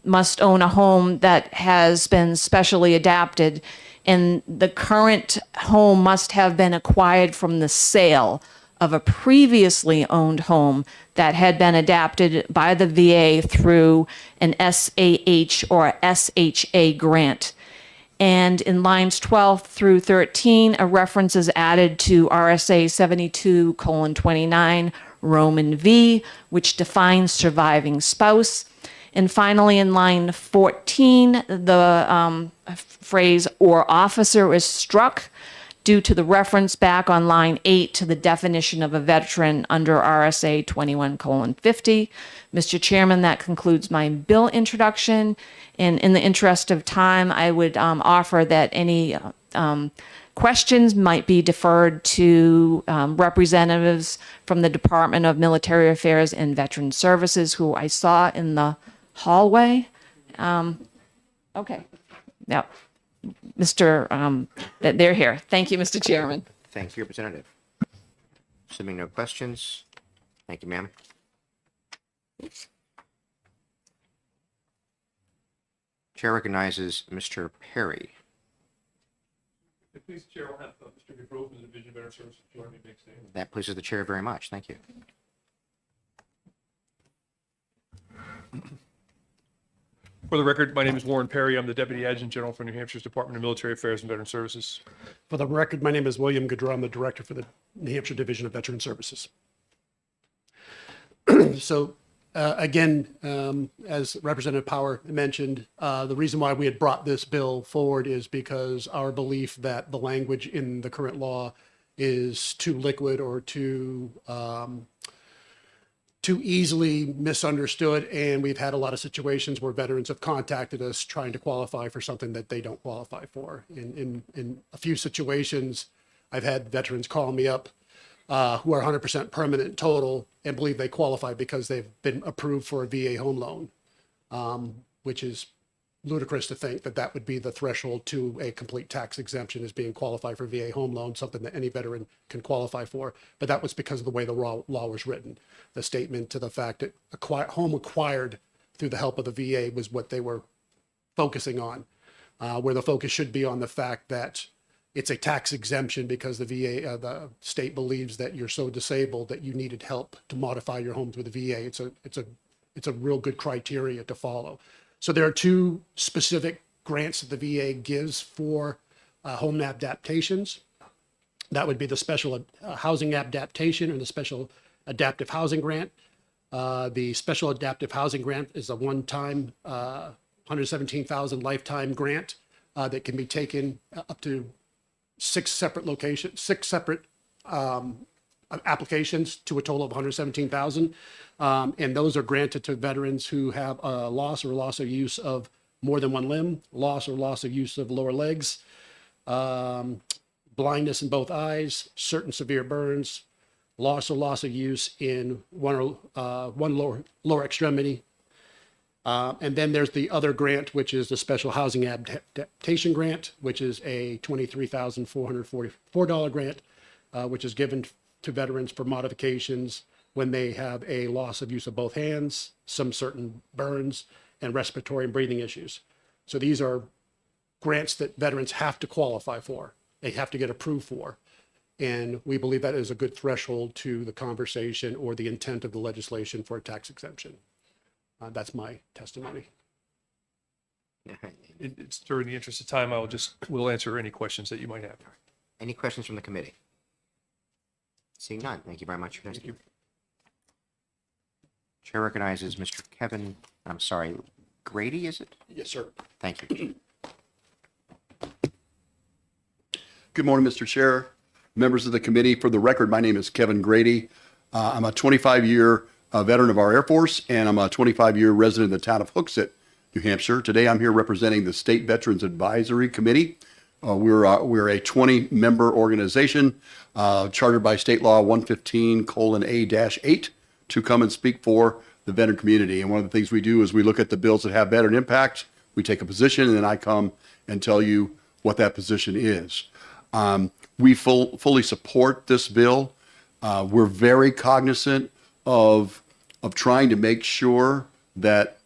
E: must own a home that has been specially adapted, and the current home must have been acquired from the sale of a previously owned home that had been adapted by the VA through an SAH or SHA grant. And in lines 12 through 13, a reference is added to RSA 72:29, Roman V, which defines surviving spouse. And finally, in line 14, the phrase "or officer" is struck due to the reference back on line 8 to the definition of a veteran under RSA 21:50. Mr. Chairman, that concludes my bill introduction. And in the interest of time, I would offer that any questions might be deferred to representatives from the Department of Military Affairs and Veteran Services, who I saw in the hallway. Okay. Yep. They're here. Thank you, Mr. Chairman.
J: Thank you, Representative. Assuming no questions. Thank you, ma'am. Chair recognizes Mr. Perry.
K: Please, Chair, I'll have Mr. Dubrow from the Division of Veteran Services join me next time.
J: That pleases the chair very much. Thank you.
K: For the record, my name is Warren Perry. I'm the Deputy Adjutant General for New Hampshire's Department of Military Affairs and Veteran Services.
L: For the record, my name is William Gaudreau. I'm the Director for the New Hampshire Division of Veteran Services. So, again, as Representative Power mentioned, the reason why we had brought this bill forward is because our belief that the language in the current law is too liquid or too easily misunderstood. And we've had a lot of situations where veterans have contacted us trying to qualify for something that they don't qualify for. In a few situations, I've had veterans call me up who are 100% permanent total and believe they qualify because they've been approved for a VA home loan, which is ludicrous to think that that would be the threshold to a complete tax exemption, is being qualified for VA home loan, something that any veteran can qualify for. But that was because of the way the law was written. The statement to the fact that home acquired through the help of the VA was what they were focusing on, where the focus should be on the fact that it's a tax exemption because the VA, the state believes that you're so disabled that you needed help to modify your home through the VA. It's a real good criteria to follow. So there are two specific grants that the VA gives for home adaptations. That would be the special housing adaptation and the special adaptive housing grant. The special adaptive housing grant is a one-time $117,000 lifetime grant that can be taken up to six separate applications to a total of $117,000. And those are granted to veterans who have a loss of use of more than one limb, loss of use of lower legs, blindness in both eyes, certain severe burns, loss of use in one lower extremity. And then there's the other grant, which is the special housing adaptation grant, which is a $23,444 grant, which is given to veterans for modifications when they have a loss of use of both hands, some certain burns, and respiratory and breathing issues. So these are grants that veterans have to qualify for. They have to get approved for. And we believe that is a good threshold to the conversation or the intent of the legislation for a tax exemption. That's my testimony.
K: It's during the interest of time, we'll answer any questions that you might have.
J: Any questions from the committee? Seeing none, thank you very much for your testimony. Chair recognizes Mr. Kevin, I'm sorry, Grady, is it?
L: Yes, sir.
J: Thank you.
M: Good morning, Mr. Chair, members of the committee. For the record, my name is Kevin Grady. I'm a 25-year veteran of our Air Force, and I'm a 25-year resident of the town of Hooksett, New Hampshire. Today, I'm here representing the State Veterans Advisory Committee. We're a 20-member organization chartered by State Law 115:A-8 to come and speak for the veteran community. And one of the things we do is we look at the bills that have veteran impact. We take a position, and then I come and tell you what that position is. We fully support this bill. We're very cognizant of trying to make sure that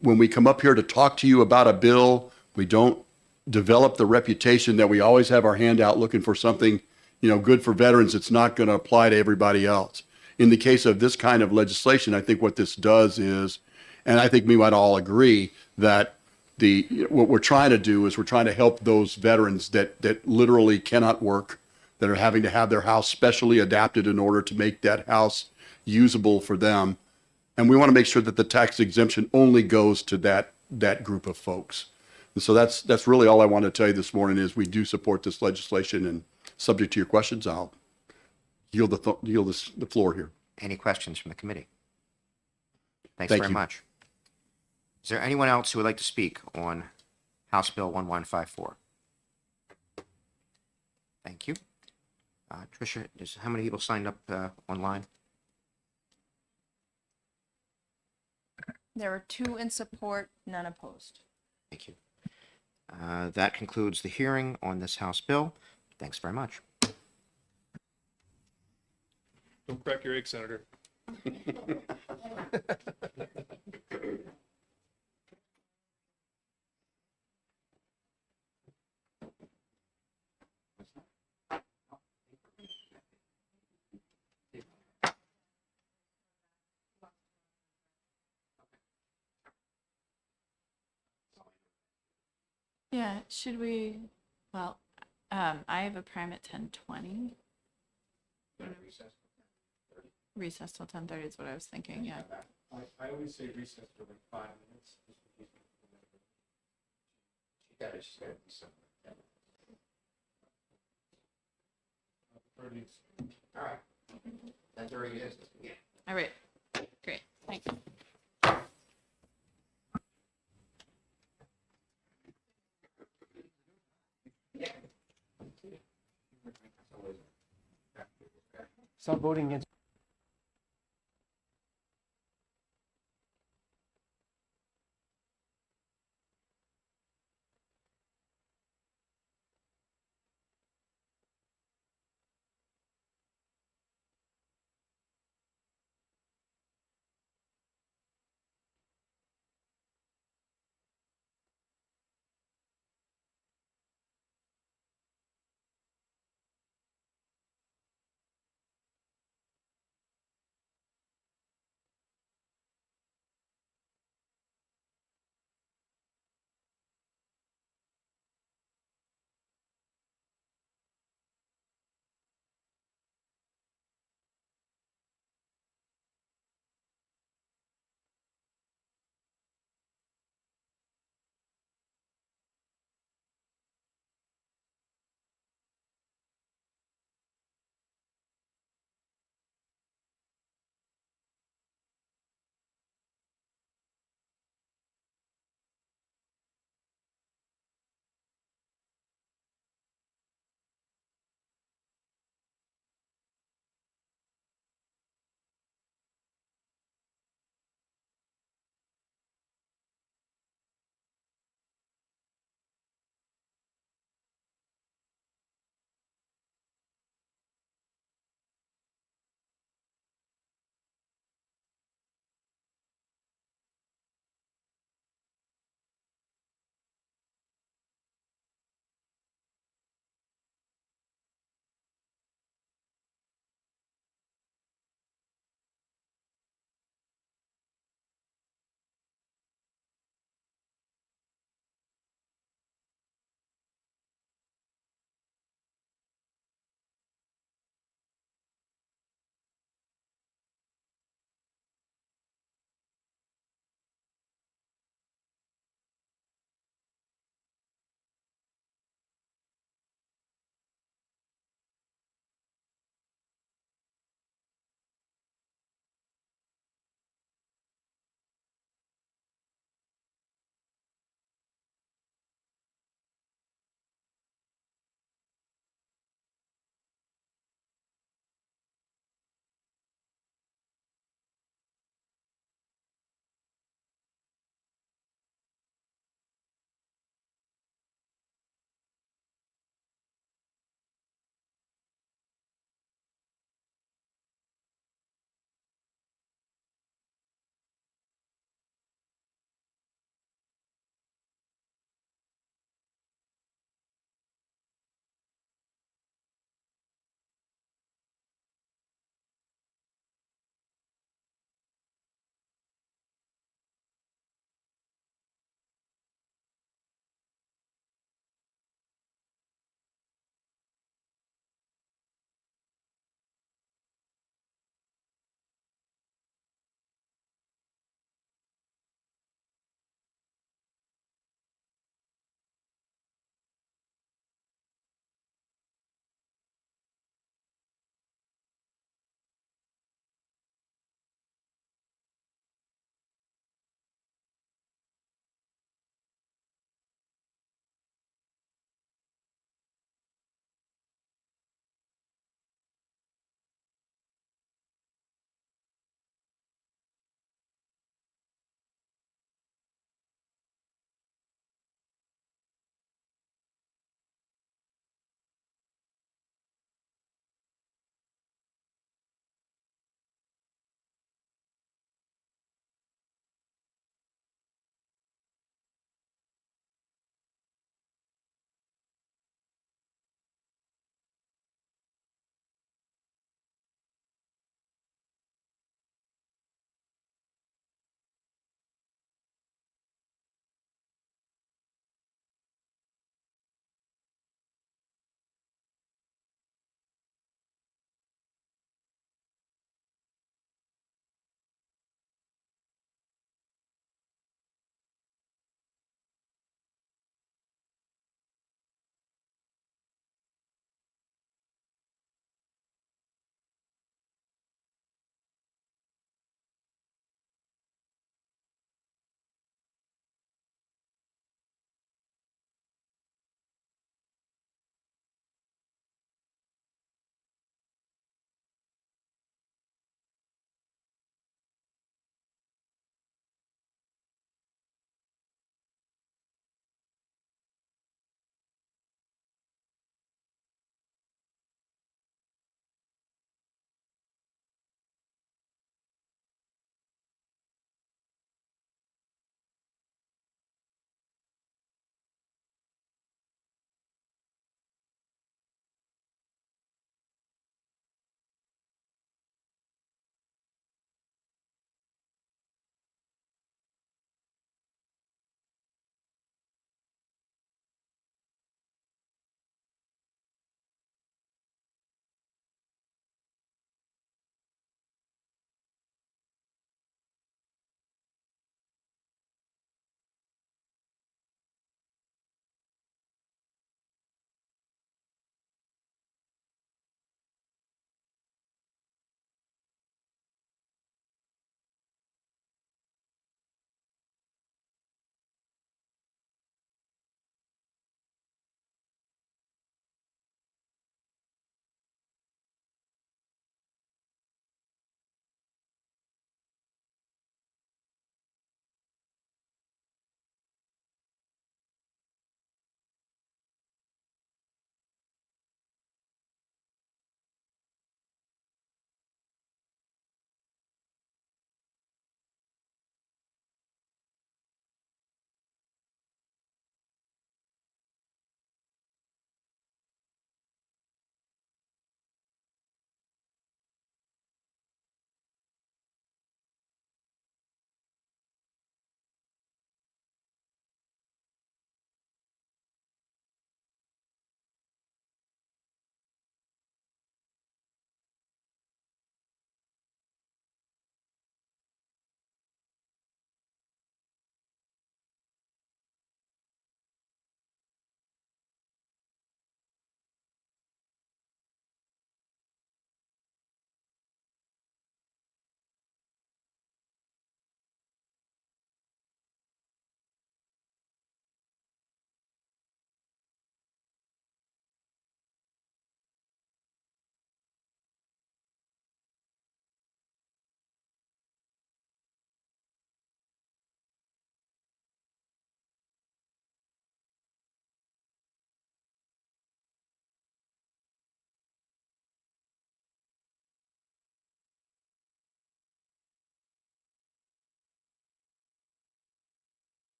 M: when we come up here to talk to you about a bill, we don't develop the reputation that we always have our hand out looking for something, good for veterans. It's not going to apply to everybody else. In the case of this kind of legislation, I think what this does is, and I think we might all agree that what we're trying to do is we're trying to help those veterans that literally cannot work, that are having to have their house specially adapted in order to make that house usable for them. And we want to make sure that the tax exemption only goes to that group of folks. And so that's really all I want to tell you this morning is we do support this legislation, and subject to your questions, I'll yield the floor here.
J: Any questions from the committee? Thanks
M: Thank
J: very
M: you.
J: much. Is there anyone else who would like to speak on House Bill 1154? Thank you. Tricia, how many people signed up online?
G: There were 2 in support, none opposed.
J: Thank you. That concludes the hearing on this House bill. Thanks very much.
K: Don't crack your egg, Senator.
C: Yeah, should we, well, I have a prime at 10:20. Recess till 10:30 is what I was thinking, yeah.
D: I always say recess for like 5 minutes.
J: All right. That's very good.
C: All right, great, thanks.
D: Stop voting against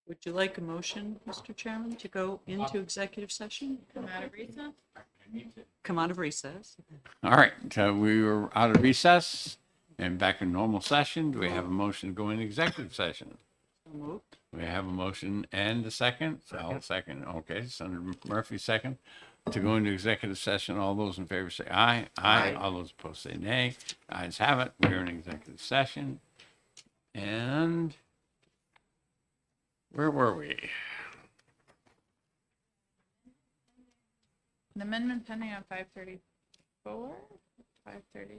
B: Would you like a motion, Mr. Chairman, to go into executive session?
C: Come out of recess?
B: Come out of recess.
A: All right, so we were out of recess and back in normal session. Do we have a motion to go into executive session?
B: So moved.
A: We have a motion and a second. Sal, second. Okay, Senator Murphy, second. To go into executive session, all those in favor say aye. Aye. All those opposed say nay. Ayes have it. We're in executive session. And where were we?
C: An amendment pending on 534, 530.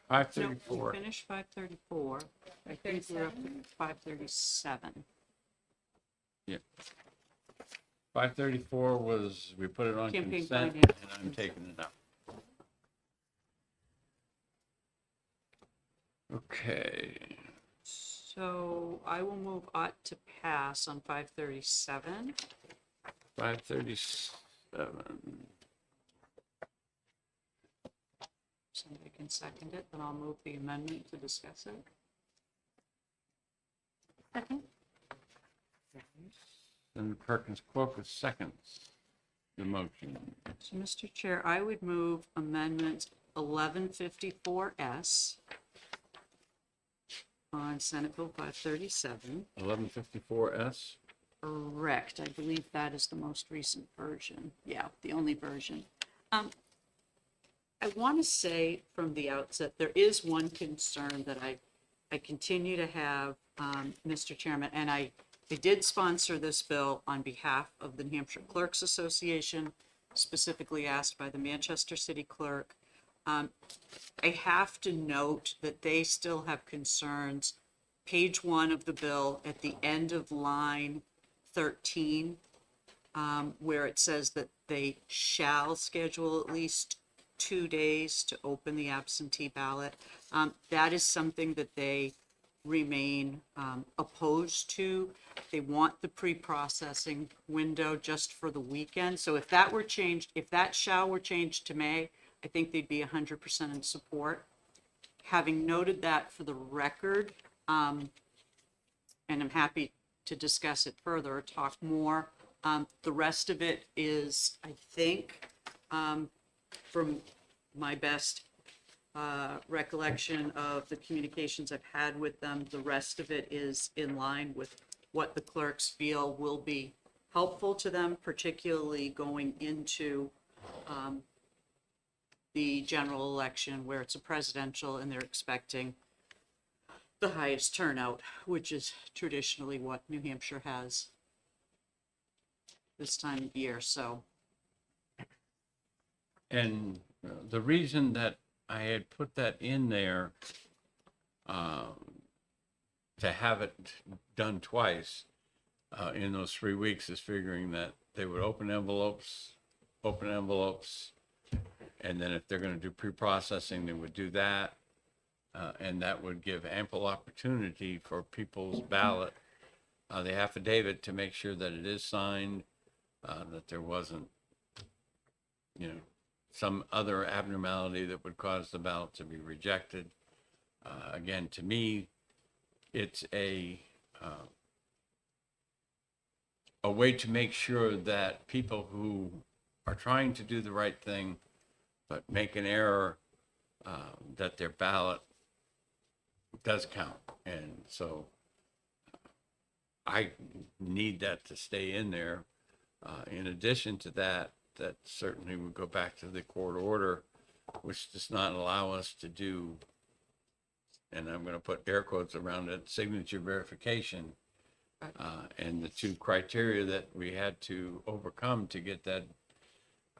A: 534.
B: We finished 534. I think we're up to 537.
A: 534 was, we put it on
B: Campaign
A: consent,
B: finance.
A: and I'm taking it up. Okay.
B: So I will move ought to pass on 537.
A: 537.
B: Somebody can second it, then I'll move the amendment to discuss it.
C: Second.
A: Senator Perkins Cook with seconds. The motion.
B: So, Mr. Chair, I would move amendment 1154S on Senate Bill 537.
A: 1154S.
B: Correct. I believe that is the most recent version. Yeah, the only version. I want to say from the outset, there is one concern that I continue to have, Mr. Chairman, and I did sponsor this bill on behalf of the New Hampshire Clerks Association, specifically asked by the Manchester City Clerk. I have to note that they still have concerns. Page 1 of the bill, at the end of line 13, where it says that they shall schedule at least 2 days to open the absentee ballot. That is something that they remain opposed to. They want the pre-processing window just for the weekend. So if that were changed, if that shall were changed to May, I think they'd be 100% in support. Having noted that for the record, and I'm happy to discuss it further or talk more, the rest of it is, I think, from my best recollection of the communications I've had with them, the rest of it is in line with what the clerks feel will be helpful to them, particularly going into the general election where it's a presidential and they're expecting the highest turnout, which is traditionally what New Hampshire has this time of year. So
A: And the reason that I had put that in there, to have it done twice, in those 3 weeks is figuring that they would open envelopes, and then if they're gonna do pre-processing, they would do that. And that would give ample opportunity for people's ballot, the affidavit, to make sure that it is signed, that there wasn't, some other abnormality that would cause the ballot to be rejected. Again, to me, it's a way to make sure that people who are trying to do the right thing but make an error, that their ballot does count. And so I need that to stay in there. In addition to that, that certainly would go back to the court order, which does not allow us to do, and I'm going to put air quotes around it, signature verification. And the two criteria that we had to overcome to get that,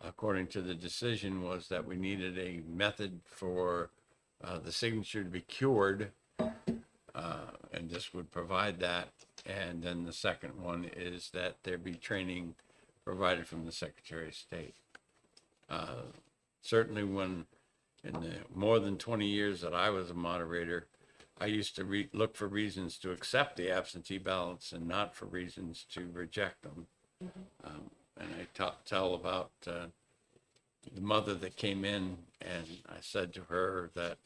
A: according to the decision, was that we needed a method for the signature to be cured, and this would provide that. And then the second one is that there be training provided from the Secretary of State. Certainly when, in the more than 20 years that I was a moderator, I used to look for reasons to accept the absentee ballots and not for reasons to reject them. And I tell about the mother that came in, and I said to her that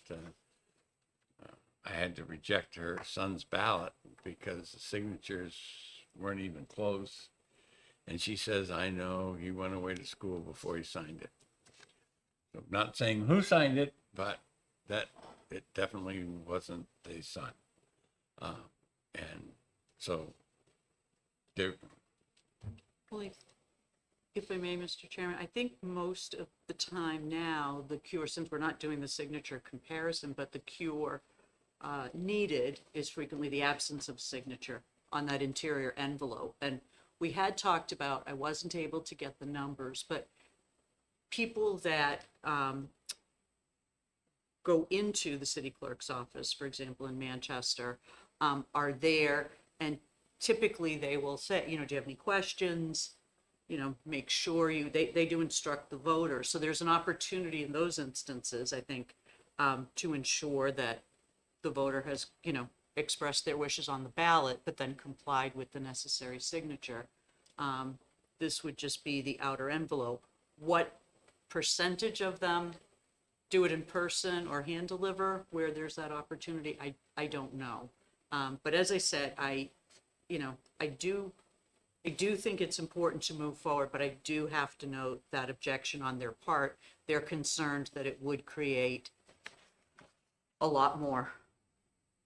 A: I had to reject her son's ballot because the signatures weren't even close. And she says, I know, he went away to school before he signed it. So not saying who signed it, but that it definitely wasn't the son. And so there,
B: Well, if I may, Mr. Chairman, I think most of the time now, the cure, since we're not doing the signature comparison, but the cure needed is frequently the absence of signature on that interior envelope. And we had talked about, I wasn't able to get the numbers, but people that go into the city clerk's office, for example, in Manchester, are there, and typically they will say, do you have any questions? Make sure they do instruct the voter. So there's an opportunity in those instances, I think, to ensure that the voter has, expressed their wishes on the ballot, but then complied with the necessary signature. This would just be the outer envelope. What percentage of them do it in person or hand deliver where there's that opportunity? I don't know. But as I said, I do think it's important to move forward, but I do have to note that objection on their part. They're concerned that it would create a lot more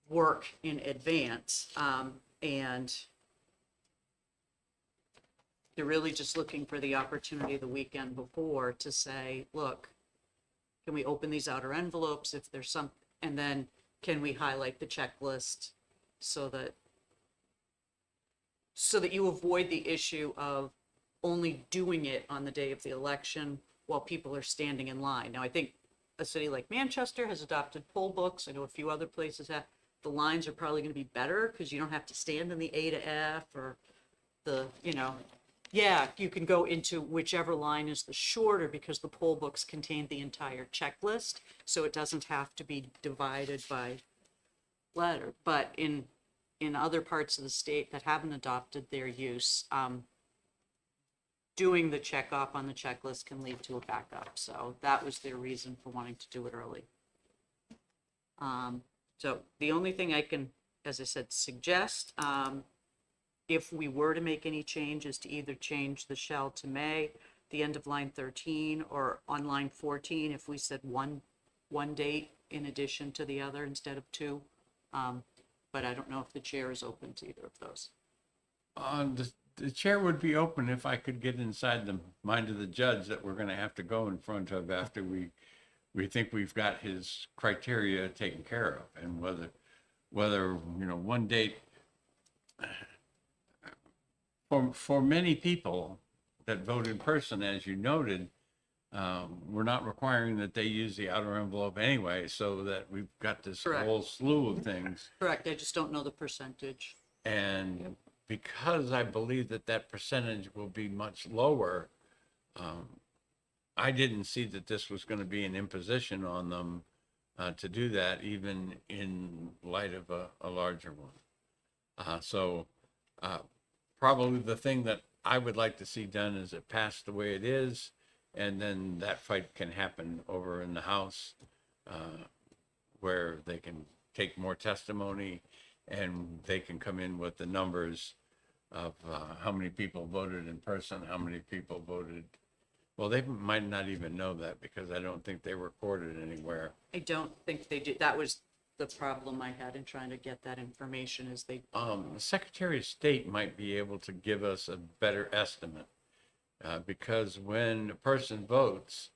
B: work in advance. And they're really just looking for the opportunity the weekend before to say, look, can we open these outer envelopes if there's some, and then can we highlight the checklist so that you avoid the issue of only doing it on the day of the election while people are standing in line. Now, I think a city like Manchester has adopted poll books. I know a few other places have. The lines are probably going to be better because you don't have to stand in the A to F or the, you can go into whichever line is the shorter because the poll books contain the entire checklist. So it doesn't have to be divided by letter. But in other parts of the state that haven't adopted their use, doing the check off on the checklist can lead to a backup. So that was their reason for wanting to do it early. So the only thing I can, as I said, suggest, if we were to make any change, is to either change the shall to may, the end of line 13, or on line 14, if we said one date in addition to the other instead of two. But I don't know if the chair is open to either of those.
A: the chair would be open if I could get inside the mind of the judge that we're going to have to go in front of after we think we've got his criteria taken care of, and whether one date for many people that vote in person, as you noted, we're not requiring that they use the outer envelope anyway, so that we've got this
B: Correct.
A: whole slew of things.
B: Correct, I just don't know the percentage.
A: And because I believe that percentage will be much lower, I didn't see that this was going to be an imposition on them to do that, even in light of a larger one. So probably the thing that I would like to see done is it passed the way it is, and then that fight can happen over in the House where they can take more testimony and they can come in with the numbers of how many people voted in person, how many people voted. Well, they might not even know that because I don't think they recorded anywhere.
B: I don't think they did. That was the problem I had in trying to get that information, is they,
A: The Secretary of State might be able to give us a better estimate because when a person votes,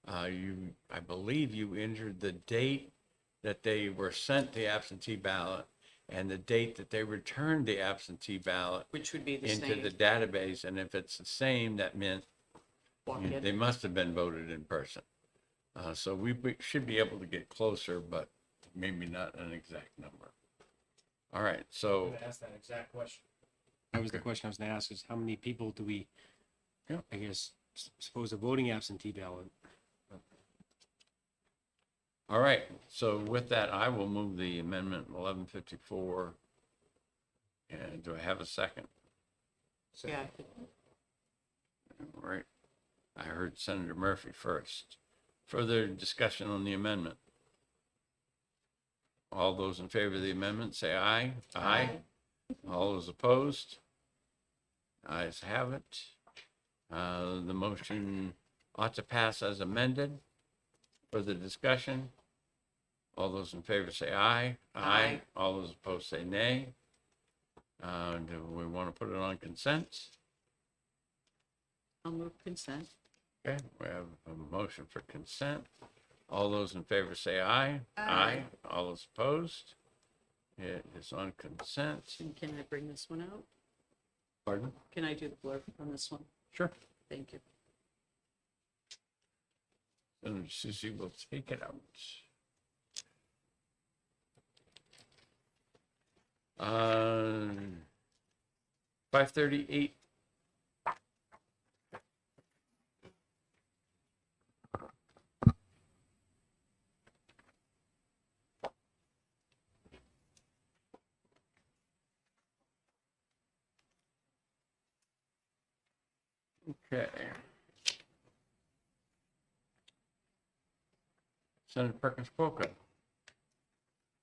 A: I believe you entered the date that they were sent the absentee ballot and the date that they returned the absentee ballot
B: which would be the
A: into
B: same.
A: the database. And if it's the same, that meant
B: Walk in.
A: they must have been voted in person. So we should be able to get closer, but maybe not an exact number. All right, so
D: Ask that exact question. That was the question I was going to ask: is how many people do we?
A: Yeah.
D: I guess suppose a voting absentee ballot.
A: all right, so with that, I will move the amendment 1154. And do I have a second?
B: Yeah,
A: All right, I heard Senator Murphy first. Further discussion on the amendment? All those in favor of the amendment, say aye. Aye. All those opposed? Ayes have it. The motion ought to pass as amended. Further discussion? All those in favor say aye.
B: Aye.
A: All those opposed say nay. Do we want to put it on consent?
B: I'll move consent.
A: Okay, we have a motion for consent. All those in favor say aye.
B: Aye.
A: All those opposed? It is on consent.
B: And can I bring this one out?
A: Pardon?
B: Can I do the blurb on this one?
A: Sure.
B: Thank you.
A: And Susie will take it out. 5:38. Okay. Senator Perkins Coker.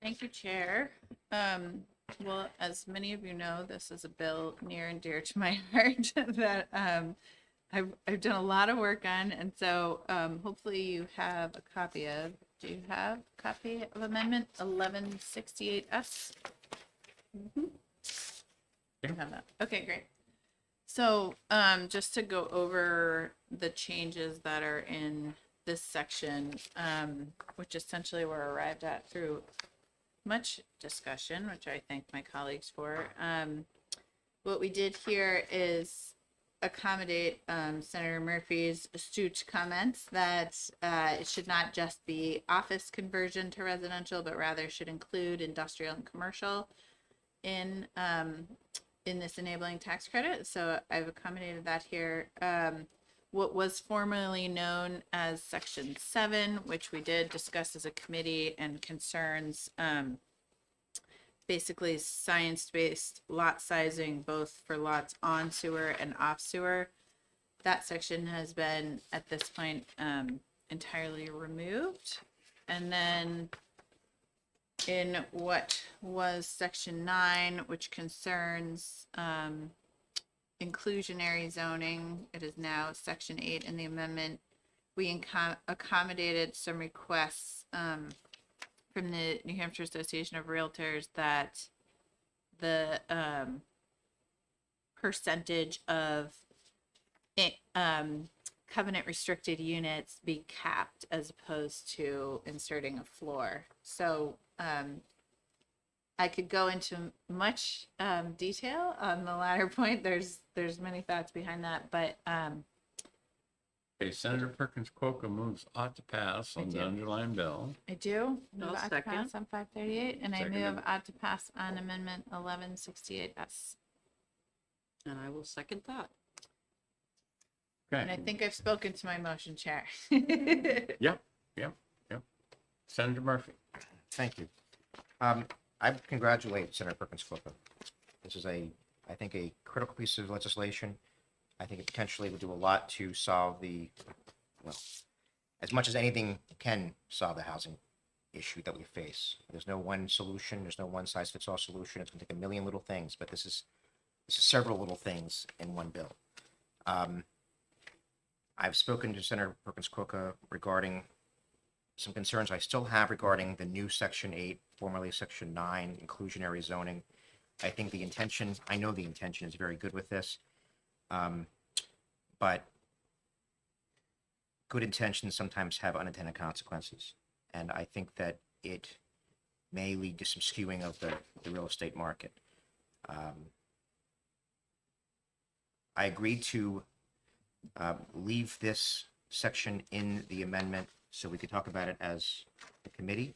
C: Thank you, Chair. Well, as many of you know, this is a bill near and dear to my heart that I've done a lot of work on, and so hopefully you have a copy of. Do you have a copy of Amendment 1168S? You have that. Okay, great. So just to go over the changes that are in this section, which essentially were arrived at through much discussion, which I thank my colleagues for. What we did here is accommodate Senator Murphy's astute comments that it should not just be office conversion to residential, but rather should include industrial and commercial in this enabling tax credit. So I've accommodated that here. What was formerly known as Section 7, which we did discuss as a committee, and concerns basically science-based lot sizing, both for lots on sewer and off sewer. That section has been, at this point, entirely removed. And then in what was Section 9, which concerns inclusionary zoning, it is now Section 8 in the amendment. We accommodated some requests from the New Hampshire Association of Realtors that the percentage of covenant restricted units be capped as opposed to inserting a floor. So I could go into much detail on the latter point. There's many thoughts behind that, but
A: Okay, Senator Perkins Coker moves ought to pass on the underlying bill.
C: I do move
B: I'll
C: ought to
B: second.
C: pass on 538, and I move
A: Seconded.
C: ought to pass on amendment 1168S.
B: And I will second that.
C: And I
A: Okay,
C: think I've spoken to my motion, Chair.
A: yep. Senator Murphy.
J: Thank you. I congratulate Senator Perkins Coker. This is I think, a critical piece of legislation. I think it potentially would do a lot to solve well, as much as anything can solve the housing issue that we face. There's no one solution. There's no one size fits all solution. It's going to take a million little things, but this is several little things in one bill. I've spoken to Senator Perkins Coker regarding some concerns I still have regarding the new Section 8, formerly Section 9, inclusionary zoning. I think I know the intention is very good with this, but good intentions sometimes have unintended consequences. And I think that it may lead to some skewing of the real estate market. I agreed to leave this section in the amendment so we could talk about it as a committee.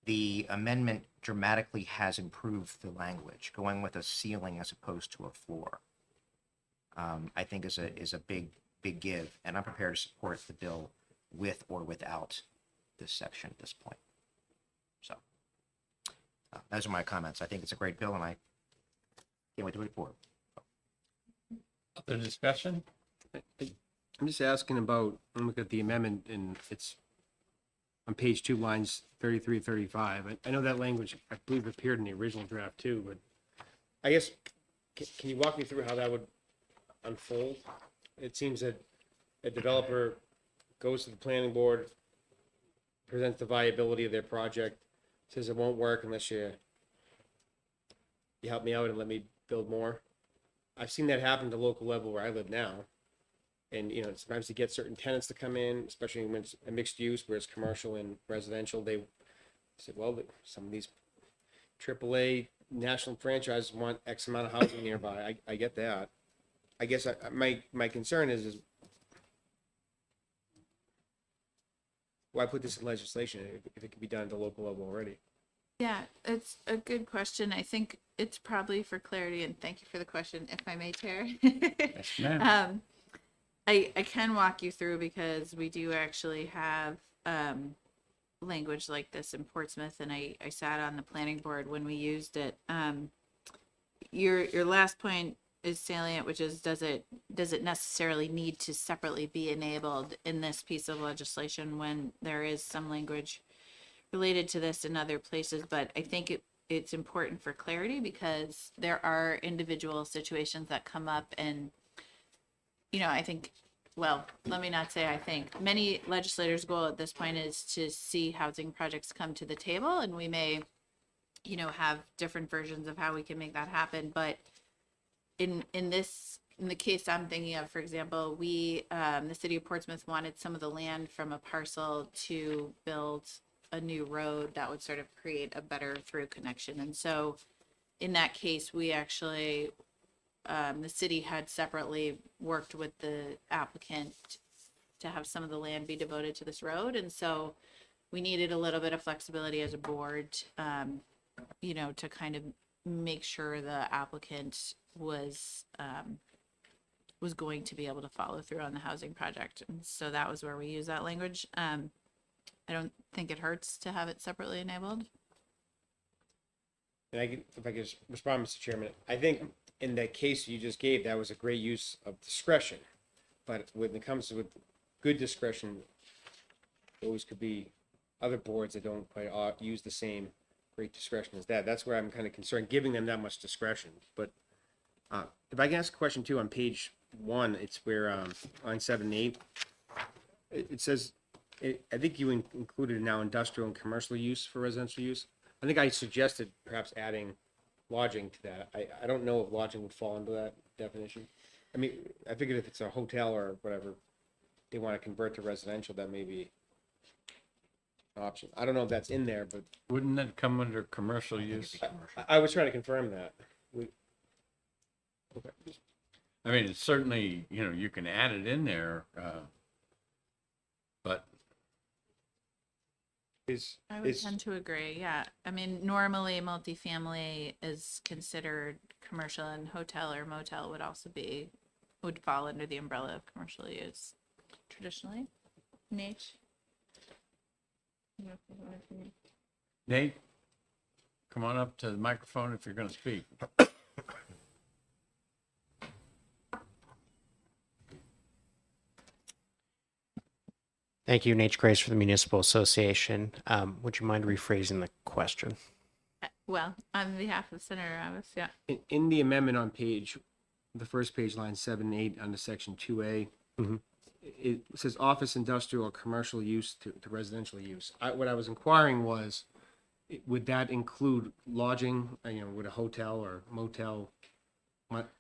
J: The amendment dramatically has improved the language, going with a ceiling as opposed to a floor. I think is a big give, and I'm prepared to support the bill with or without this section at this point. So those are my comments. I think it's a great bill, and I can't wait to move forward.
A: Other discussion?
D: I'm just asking about, I'm looking at the amendment, and it's on page 2, lines 33, 35. I know that language, I believe, appeared in the original draft too, but I guess, can you walk me through how that would unfold? It seems that a developer goes to the planning board, presents the viability of their project, says it won't work unless you help me out and let me build more. I've seen that happen at the local level where I live now. And, you know, sometimes you get certain tenants to come in, especially when it's a mixed use where it's commercial and residential. They said, well, some of these AAA national franchises want X amount of housing nearby. I get that. I guess my concern is why put this in legislation if it can be done at the local level already?
C: Yeah, it's a good question. I think it's probably for clarity, and thank you for the question, if I may, Chair.
A: Yes, ma'am.
C: I can walk you through because we do actually have language like this in Portsmouth, and I sat on the planning board when we used it. Your last point is salient, which is does it necessarily need to separately be enabled in this piece of legislation when there is some language related to this in other places? But I think it's important for clarity because there are individual situations that come up, and you know, I think, well, let me not say I think, many legislators' goal at this point is to see housing projects come to the table, and we may, you know, have different versions of how we can make that happen. But in the case I'm thinking of, for example, we, the city of Portsmouth wanted some of the land from a parcel to build a new road that would sort of create a better through connection. And so in that case, we actually, the city had separately worked with the applicant to have some of the land be devoted to this road. And so we needed a little bit of flexibility as a board, you know, to kind of make sure the applicant was going to be able to follow through on the housing project. And so that was where we use that language. I don't think it hurts to have it separately enabled.
D: And if I could respond, Mr. Chairman, I think in that case you just gave, that was a great use of discretion. But when it comes with good discretion, there always could be other boards that don't quite use the same great discretion as that. That's where I'm kind of concerned, giving them that much discretion. But if I can ask a question too, on page 1, it's where line 7 and 8, it says, I think you included now industrial and commercial use for residential use. I think I suggested perhaps adding lodging to that. I don't know if lodging would fall into that definition. I mean, I figured if it's a hotel or whatever, they want to convert to residential, that may be an option. I don't know if that's in there, but
A: Wouldn't that come under commercial use?
D: I was trying to confirm that. Okay.
A: I mean, it's certainly, you know, you can add it in there, but
C: I would tend to agree. Yeah. I mean, normally multifamily is considered commercial, and hotel or motel would fall under the umbrella of commercial use traditionally. Nate?
A: Nate, come on up to the microphone if you're going to speak.
I: Thank you, Nate Grace for the Municipal Association. Would you mind rephrasing the question?
C: Well, on behalf of Senator Abbas, yeah.
D: In the amendment on the first page, line 7 and 8 under section 2A, it says office, industrial, or commercial use to residential use. What I was inquiring was, would that include lodging, you know, would a hotel or motel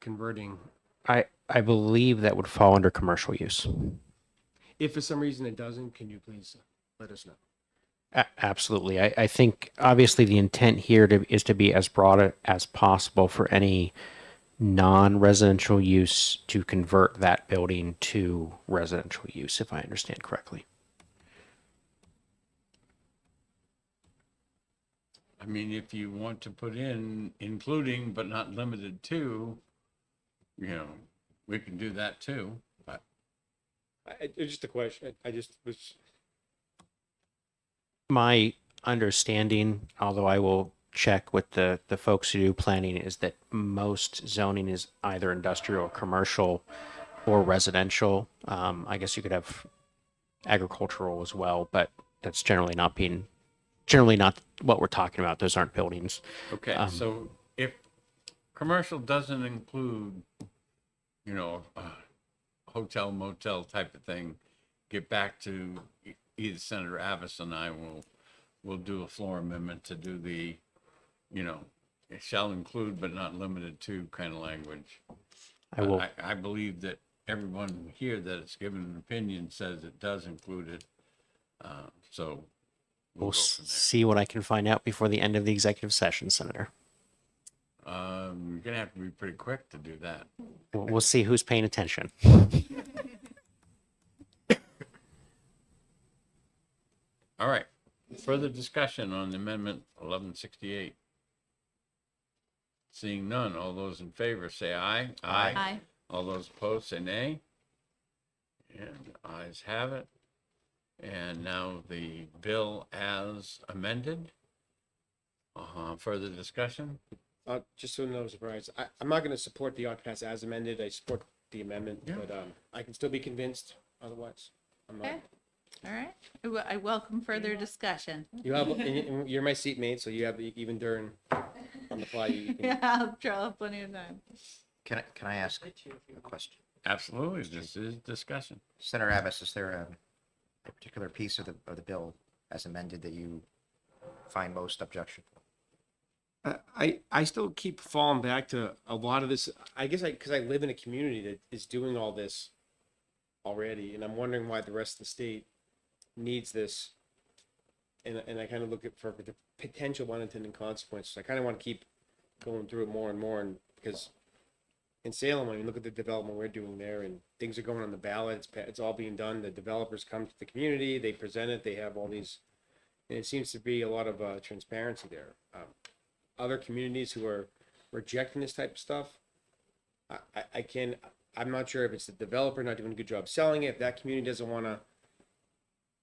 D: converting?
I: I believe that would fall under commercial use.
D: If for some reason it doesn't, can you please let us know?
I: Absolutely. I think obviously the intent here is to be as broad as possible for any non-residential use to convert that building to residential use, if I understand correctly.
A: I mean, if you want to put in including but not limited to, you know, we can do that too. But
D: It's just a question. I just was.
I: My understanding, although I will check with the folks who do planning, is that most zoning is either industrial or commercial or residential. I guess you could have agricultural as well, but that's generally not what we're talking about. Those aren't buildings.
A: okay, so if commercial doesn't include, you know, hotel motel type of thing. Get back to either Senator Abbas and I will do a floor amendment to do the, you know, it shall include but not limited to kind of language.
I: I will.
A: I believe that everyone here that has given an opinion says it does include it. So
I: We'll
A: we'll go from there.
I: see what I can find out before the end of the executive session, Senator.
A: You're gonna have to be pretty quick to do that.
I: We'll see who's paying attention.
A: All right. Further discussion on Amendment 1168. Seeing none, all those in favor say aye.
C: Aye.
A: All those opposed say nay. And ayes have it. And now the bill as amended. Further discussion?
D: Just so no surprise, I'm not going to support the pass as amended. I support the amendment,
A: Yeah.
D: but I can still be convinced otherwise. I'm not.
C: Okay. All right. I welcome further discussion.
D: You have, and you're my seatmate, so you have even during on the fly. You can,
C: Yeah, I'll have plenty of time.
J: Can I ask a question?
A: Absolutely. This is discussion.
J: Senator Abbas, is there a particular piece of the bill as amended that you find most objectionable?
D: I still keep falling back to a lot of this. I guess because I live in a community that is doing all this already, and I'm wondering why the rest of the state needs this. And I kind of look at for the potential unintended consequences. I kind of want to keep going through it more and more, and because in Salem, when you look at the development we're doing there, and things are going on the ballot, it's all being done. The developers come to the community, they present it, they have all these, and it seems to be a lot of transparency there. Other communities who are rejecting this type of stuff, I'm not sure if it's the developer not doing a good job selling it. If that community doesn't want to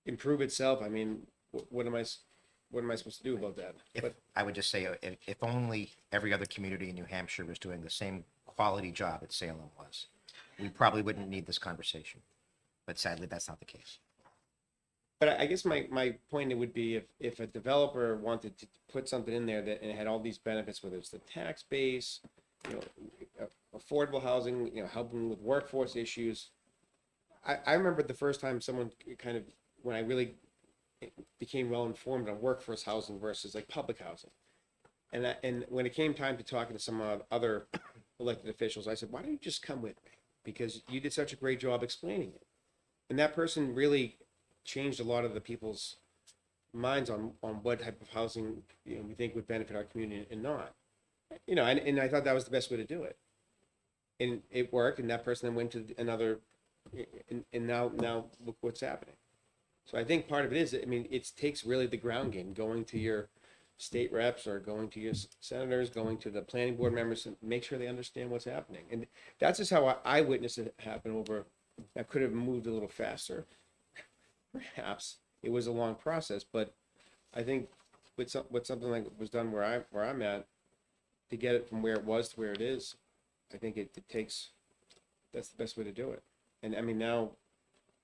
D: improve itself, I mean, what am I supposed to do about that? But
J: I would just say, if only every other community in New Hampshire was doing the same quality job that Salem was, we probably wouldn't need this conversation. But sadly, that's not the case.
D: But I guess my point would be if a developer wanted to put something in there that and it had all these benefits, whether it's the tax base, you know, affordable housing, you know, helping with workforce issues. I remember the first time someone kind of, when I really became well informed on workforce housing versus like public housing. And when it came time to talking to some other elected officials, I said, why don't you just come with me? Because you did such a great job explaining it. And that person really changed a lot of the people's minds on what type of housing, you know, we think would benefit our community and not. You know, and I thought that was the best way to do it. And it worked, and that person then went to another, and now look what's happening. So I think part of it is, I mean, it takes really the ground game, going to your state reps or going to your senators, going to the planning board members, and make sure they understand what's happening. And that's just how I witnessed it happen over, that could have moved a little faster. Perhaps it was a long process, but I think with something like was done where I'm at, to get it from where it was to where it is, I think it takes, that's the best way to do it. And I mean, now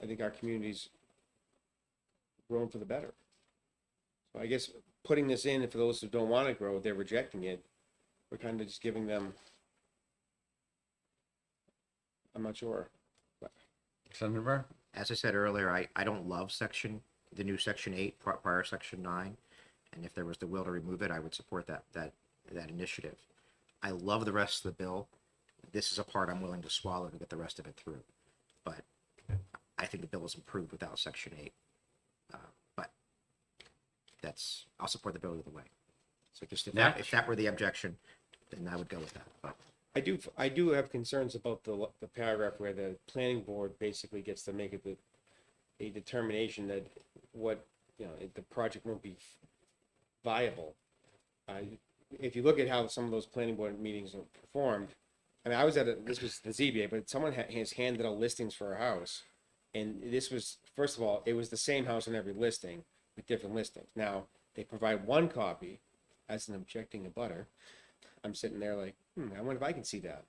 D: I think our community's grown for the better. So I guess putting this in, for those who don't want to grow, they're rejecting it. We're kind of just giving them, I'm not sure.
A: Senator Burr?
J: As I said earlier, I don't love the new section 8, prior section 9. And if there was the will to remove it, I would support that initiative. I love the rest of the bill. This is a part I'm willing to swallow to get the rest of it through. But I think the bill is improved without section 8. But I'll support the bill either way. So just if that were the objection, then I would go with that. But
D: I do have concerns about the paragraph where the planning board basically gets to make a determination that the project won't be viable. If you look at how some of those planning board meetings are performed, I mean, this was the ZBA, but someone has handed out listings for a house, and this was, first of all, it was the same house on every listing with different listings. Now they provide one copy as an objecting abutter. I'm sitting there like, I wonder if I can see that.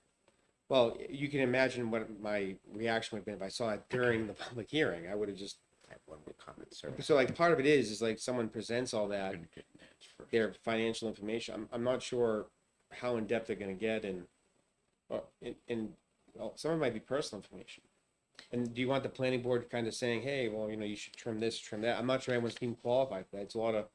D: Well, you can imagine what my reaction would have been if I saw it during the public hearing. I would have just
J: I have one more comment, sir.
D: So like part of it is like someone presents all that, their financial information. I'm not sure how in-depth they're gonna get and well, some of it might be personal information. And do you want the planning board kind of saying, hey, well, you know, you should trim this, trim that? I'm not sure anyone's even qualified for that. It's a lot of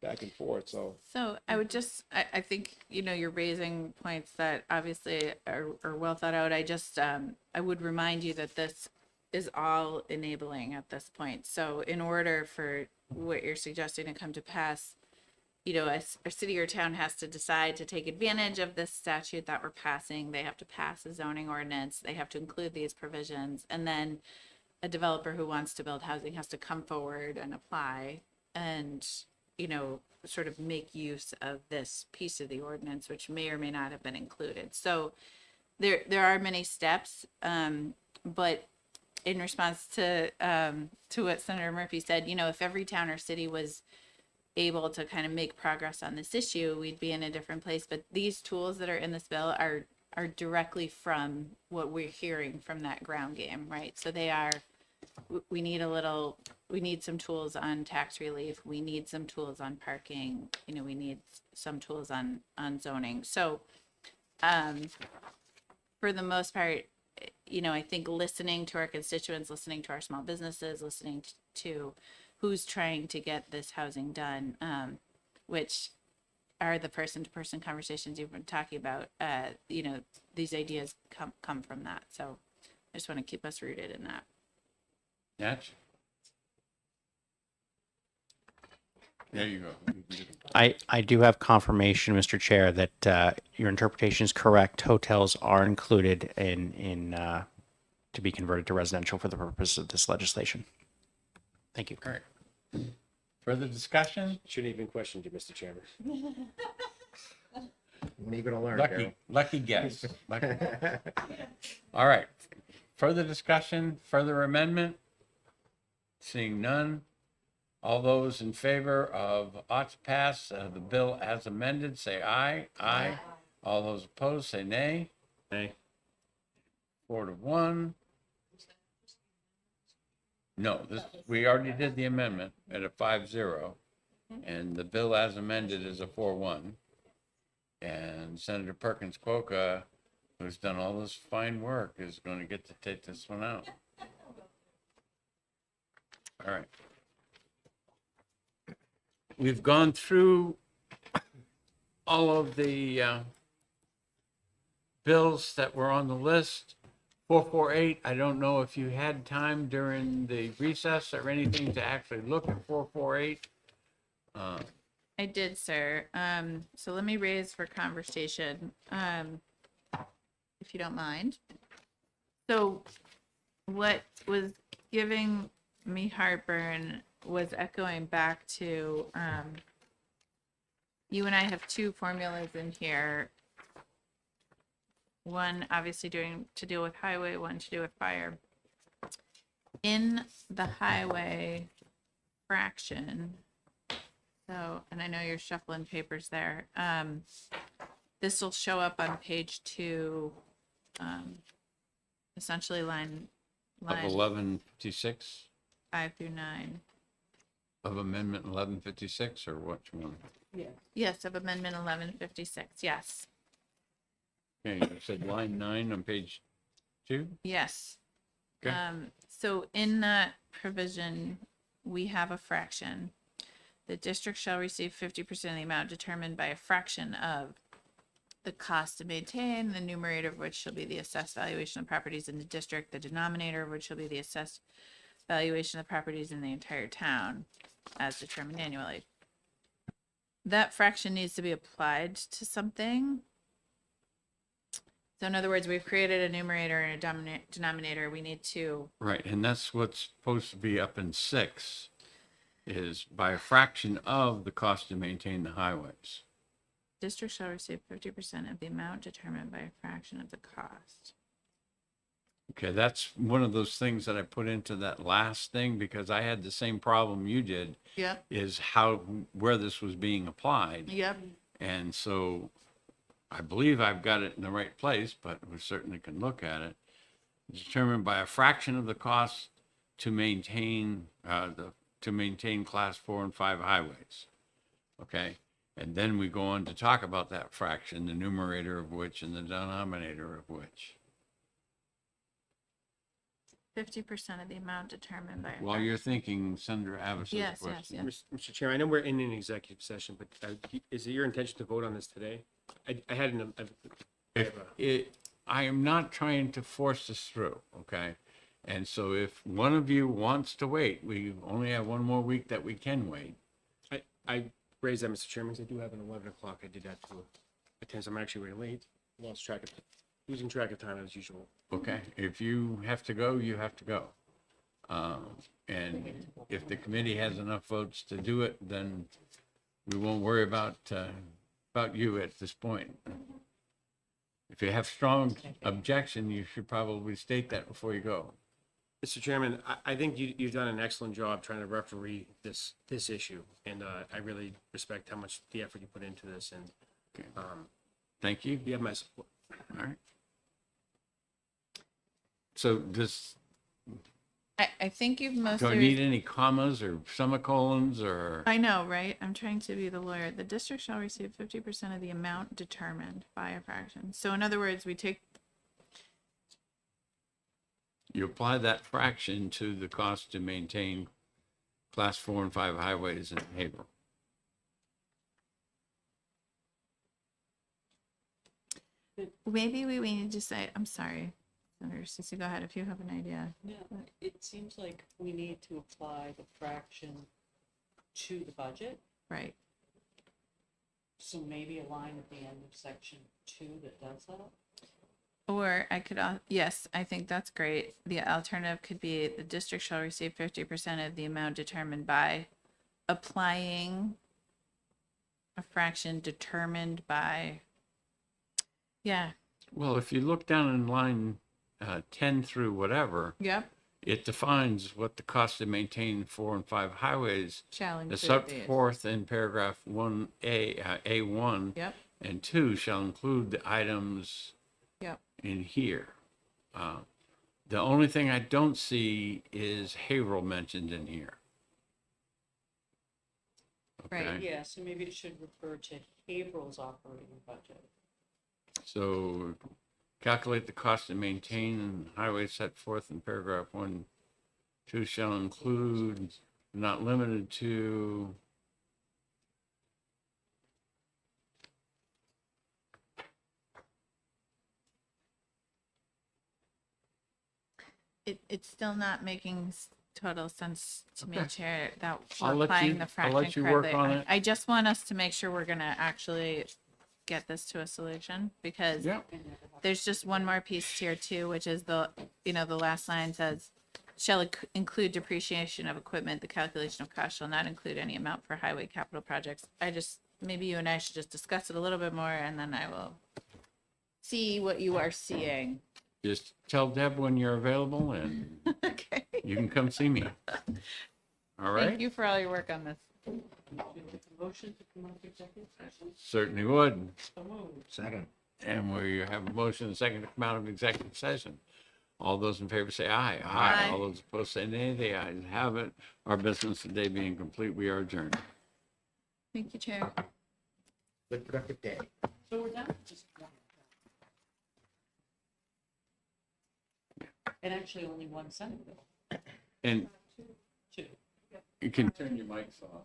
D: back and forth, so.
C: So I would just, I think, you know, you're raising points that obviously are well thought out. I just, I would remind you that this is all enabling at this point. So in order for what you're suggesting to come to pass, you know, a city or town has to decide to take advantage of this statute that we're passing. They have to pass a zoning ordinance. They have to include these provisions. And then a developer who wants to build housing has to come forward and apply and, you know, sort of make use of this piece of the ordinance, which may or may not have been included. So there are many steps, but in response to what Senator Murphy said, you know, if every town or city was able to kind of make progress on this issue, we'd be in a different place. But these tools that are in this bill are directly from what we're hearing from that ground game, right? So they are, we need some tools on tax relief. We need some tools on parking. You know, we need some tools on zoning. So for the most part, you know, I think listening to our constituents, listening to our small businesses, listening to who's trying to get this housing done, which are the person-to-person conversations you've been talking about. You know, these ideas come from that. So I just want to keep us rooted in that.
A: Natch? There you go.
I: I do have confirmation, Mr. Chair, that your interpretation is correct. Hotels are included in to be converted to residential for the purpose of this legislation. Thank you.
A: All right. Further discussion?
D: Shouldn't even question you, Mr. Chairman.
J: When are you gonna learn,
A: Lucky,
J: Daryl?
A: lucky guess. Lucky. All right. Further discussion, further amendment? Seeing none. All those in favor of ought to pass the bill as amended, say aye. Aye. All those opposed, say nay.
D: Nay.
A: 4-1. No, we already did the amendment at a 5-0, and the bill as amended is a 4-1. And Senator Perkins Quokka, who's done all this fine work, is going to get to take this one out. All right. We've gone through all of the bills that were on the list. 448, I don't know if you had time during the recess or anything to actually look at 448.
C: I did, sir. So let me raise for conversation, if you don't mind. So what was giving me heartburn was echoing back to, you and I have two formulas in here. One obviously to deal with highway, one to do with fire. In the highway fraction, so, and I know you're shuffling papers there. This will show up on page 2, essentially line
A: Of 1156,
C: 5 through 9.
A: of Amendment 1156, or what you want?
C: Yes, of Amendment 1156. Yes.
A: Okay, you said line 9 on page 2?
C: Yes.
A: Okay.
C: So in that provision, we have a fraction. The district shall receive 50% of the amount determined by a fraction of the cost to maintain, the numerator of which shall be the assessed valuation of properties in the district, the denominator of which shall be the assessed valuation of properties in the entire town as determined annually. That fraction needs to be applied to something. So in other words, we've created a numerator and a denominator. We need to,
A: Right, and that's what's supposed to be up in 6, is by a fraction of the cost to maintain the highways.
C: district shall receive 50% of the amount determined by a fraction of the cost.
A: Okay, that's one of those things that I put into that last thing because I had the same problem you did,
C: Yep.
A: is where this was being applied.
C: Yep.
A: And so I believe I've got it in the right place, but we certainly can look at it. Determined by a fraction of the cost to maintain class 4 and 5 highways. Okay, And then we go on to talk about that fraction, the numerator of which and the denominator of which.
C: 50% of the amount determined by. a
A: While you're thinking, Senator Avis's
C: Yes, yes,
A: question.
C: yes.
D: Mr. Chairman, I know we're in an executive session, but is it your intention to vote on this today? I had an,
A: I am not trying to force this through, okay? And so if one of you wants to wait, we only have one more week that we can wait.
D: I raised that, Mr. Chairman, because I do have an 11 o'clock. I did have to attend, so I'm actually really late. Losing track of time as usual.
A: Okay, if you have to go, you have to go. And if the committee has enough votes to do it, then we won't worry about you at this point. If you have strong objection, you should probably state that before you go.
D: Mr. Chairman, I think you've done an excellent job trying to referee this issue, and I really respect how much the effort you put into this, and
A: Okay. Thank you.
D: you have my support.
A: All right. So does,
C: I think you've
A: do I
C: mostly.
A: need any commas or semicolons or?
C: I know, right? I'm trying to be the lawyer. The district shall receive 50% of the amount determined by a fraction. So in other words, we take,
A: You apply that fraction to the cost to maintain class 4 and 5 highways in Haverhill.
C: maybe we need to say, I'm sorry, Senator Sissy, go ahead if you have an idea.
B: Yeah, it seems like we need to apply the fraction to the budget.
C: Right.
B: So maybe a line at the end of section 2 that does that.
C: Or I could, yes, I think that's great. The alternative could be the district shall receive 50% of the amount determined by applying a fraction determined by, yeah,
A: Well, if you look down in line 10 through whatever,
C: yep,
A: it defines what the cost to maintain 4 and 5 highways
C: shall
A: is
C: include
A: set
C: these.
A: forth in paragraph 1A, A1
C: Yep,
A: and 2 shall include the items
C: yep.
A: in here. The only thing I don't see is Haverhill mentioned in here.
C: Right.
A: Okay?
B: Yeah, so maybe it should refer to Haverhill's operating budget.
A: So calculate the cost to maintain highways set forth in paragraph 1, 2 shall include, not limited to.
C: It's still not making total sense to me,
A: Okay.
C: Chair, that
A: I'll
C: we're
A: let
C: applying
A: you-
C: the
A: I'll
C: fraction
A: let you work
C: correctly.
A: on it.
C: I just want us to make sure we're gonna actually get this to a solution, because
A: Yeah.
C: there's just one more piece here too, which is the last line says, shall include depreciation of equipment, the calculation of cost shall not include any amount for highway capital projects. Maybe you and I should just discuss it a little bit more, and then I will see what you are seeing.
A: Just tell Deb when you're available and
C: Okay.
A: you can come see me. All right?
C: Thank you for all your work on this.
B: Motion to come out of executive session?
A: Certainly would.
B: So moved.
J: Second.
A: And we have a motion and a second to come out of executive session. All those in favor say aye.
C: Aye.
A: All those opposed say nay. The ayes have it. Our business today being complete, we are adjourned.
C: Thank you, Chair.
J: Good productive day.
B: So we're down to just one. And actually only one Senate bill.
A: And
B: Two.
A: you can turn your mics off.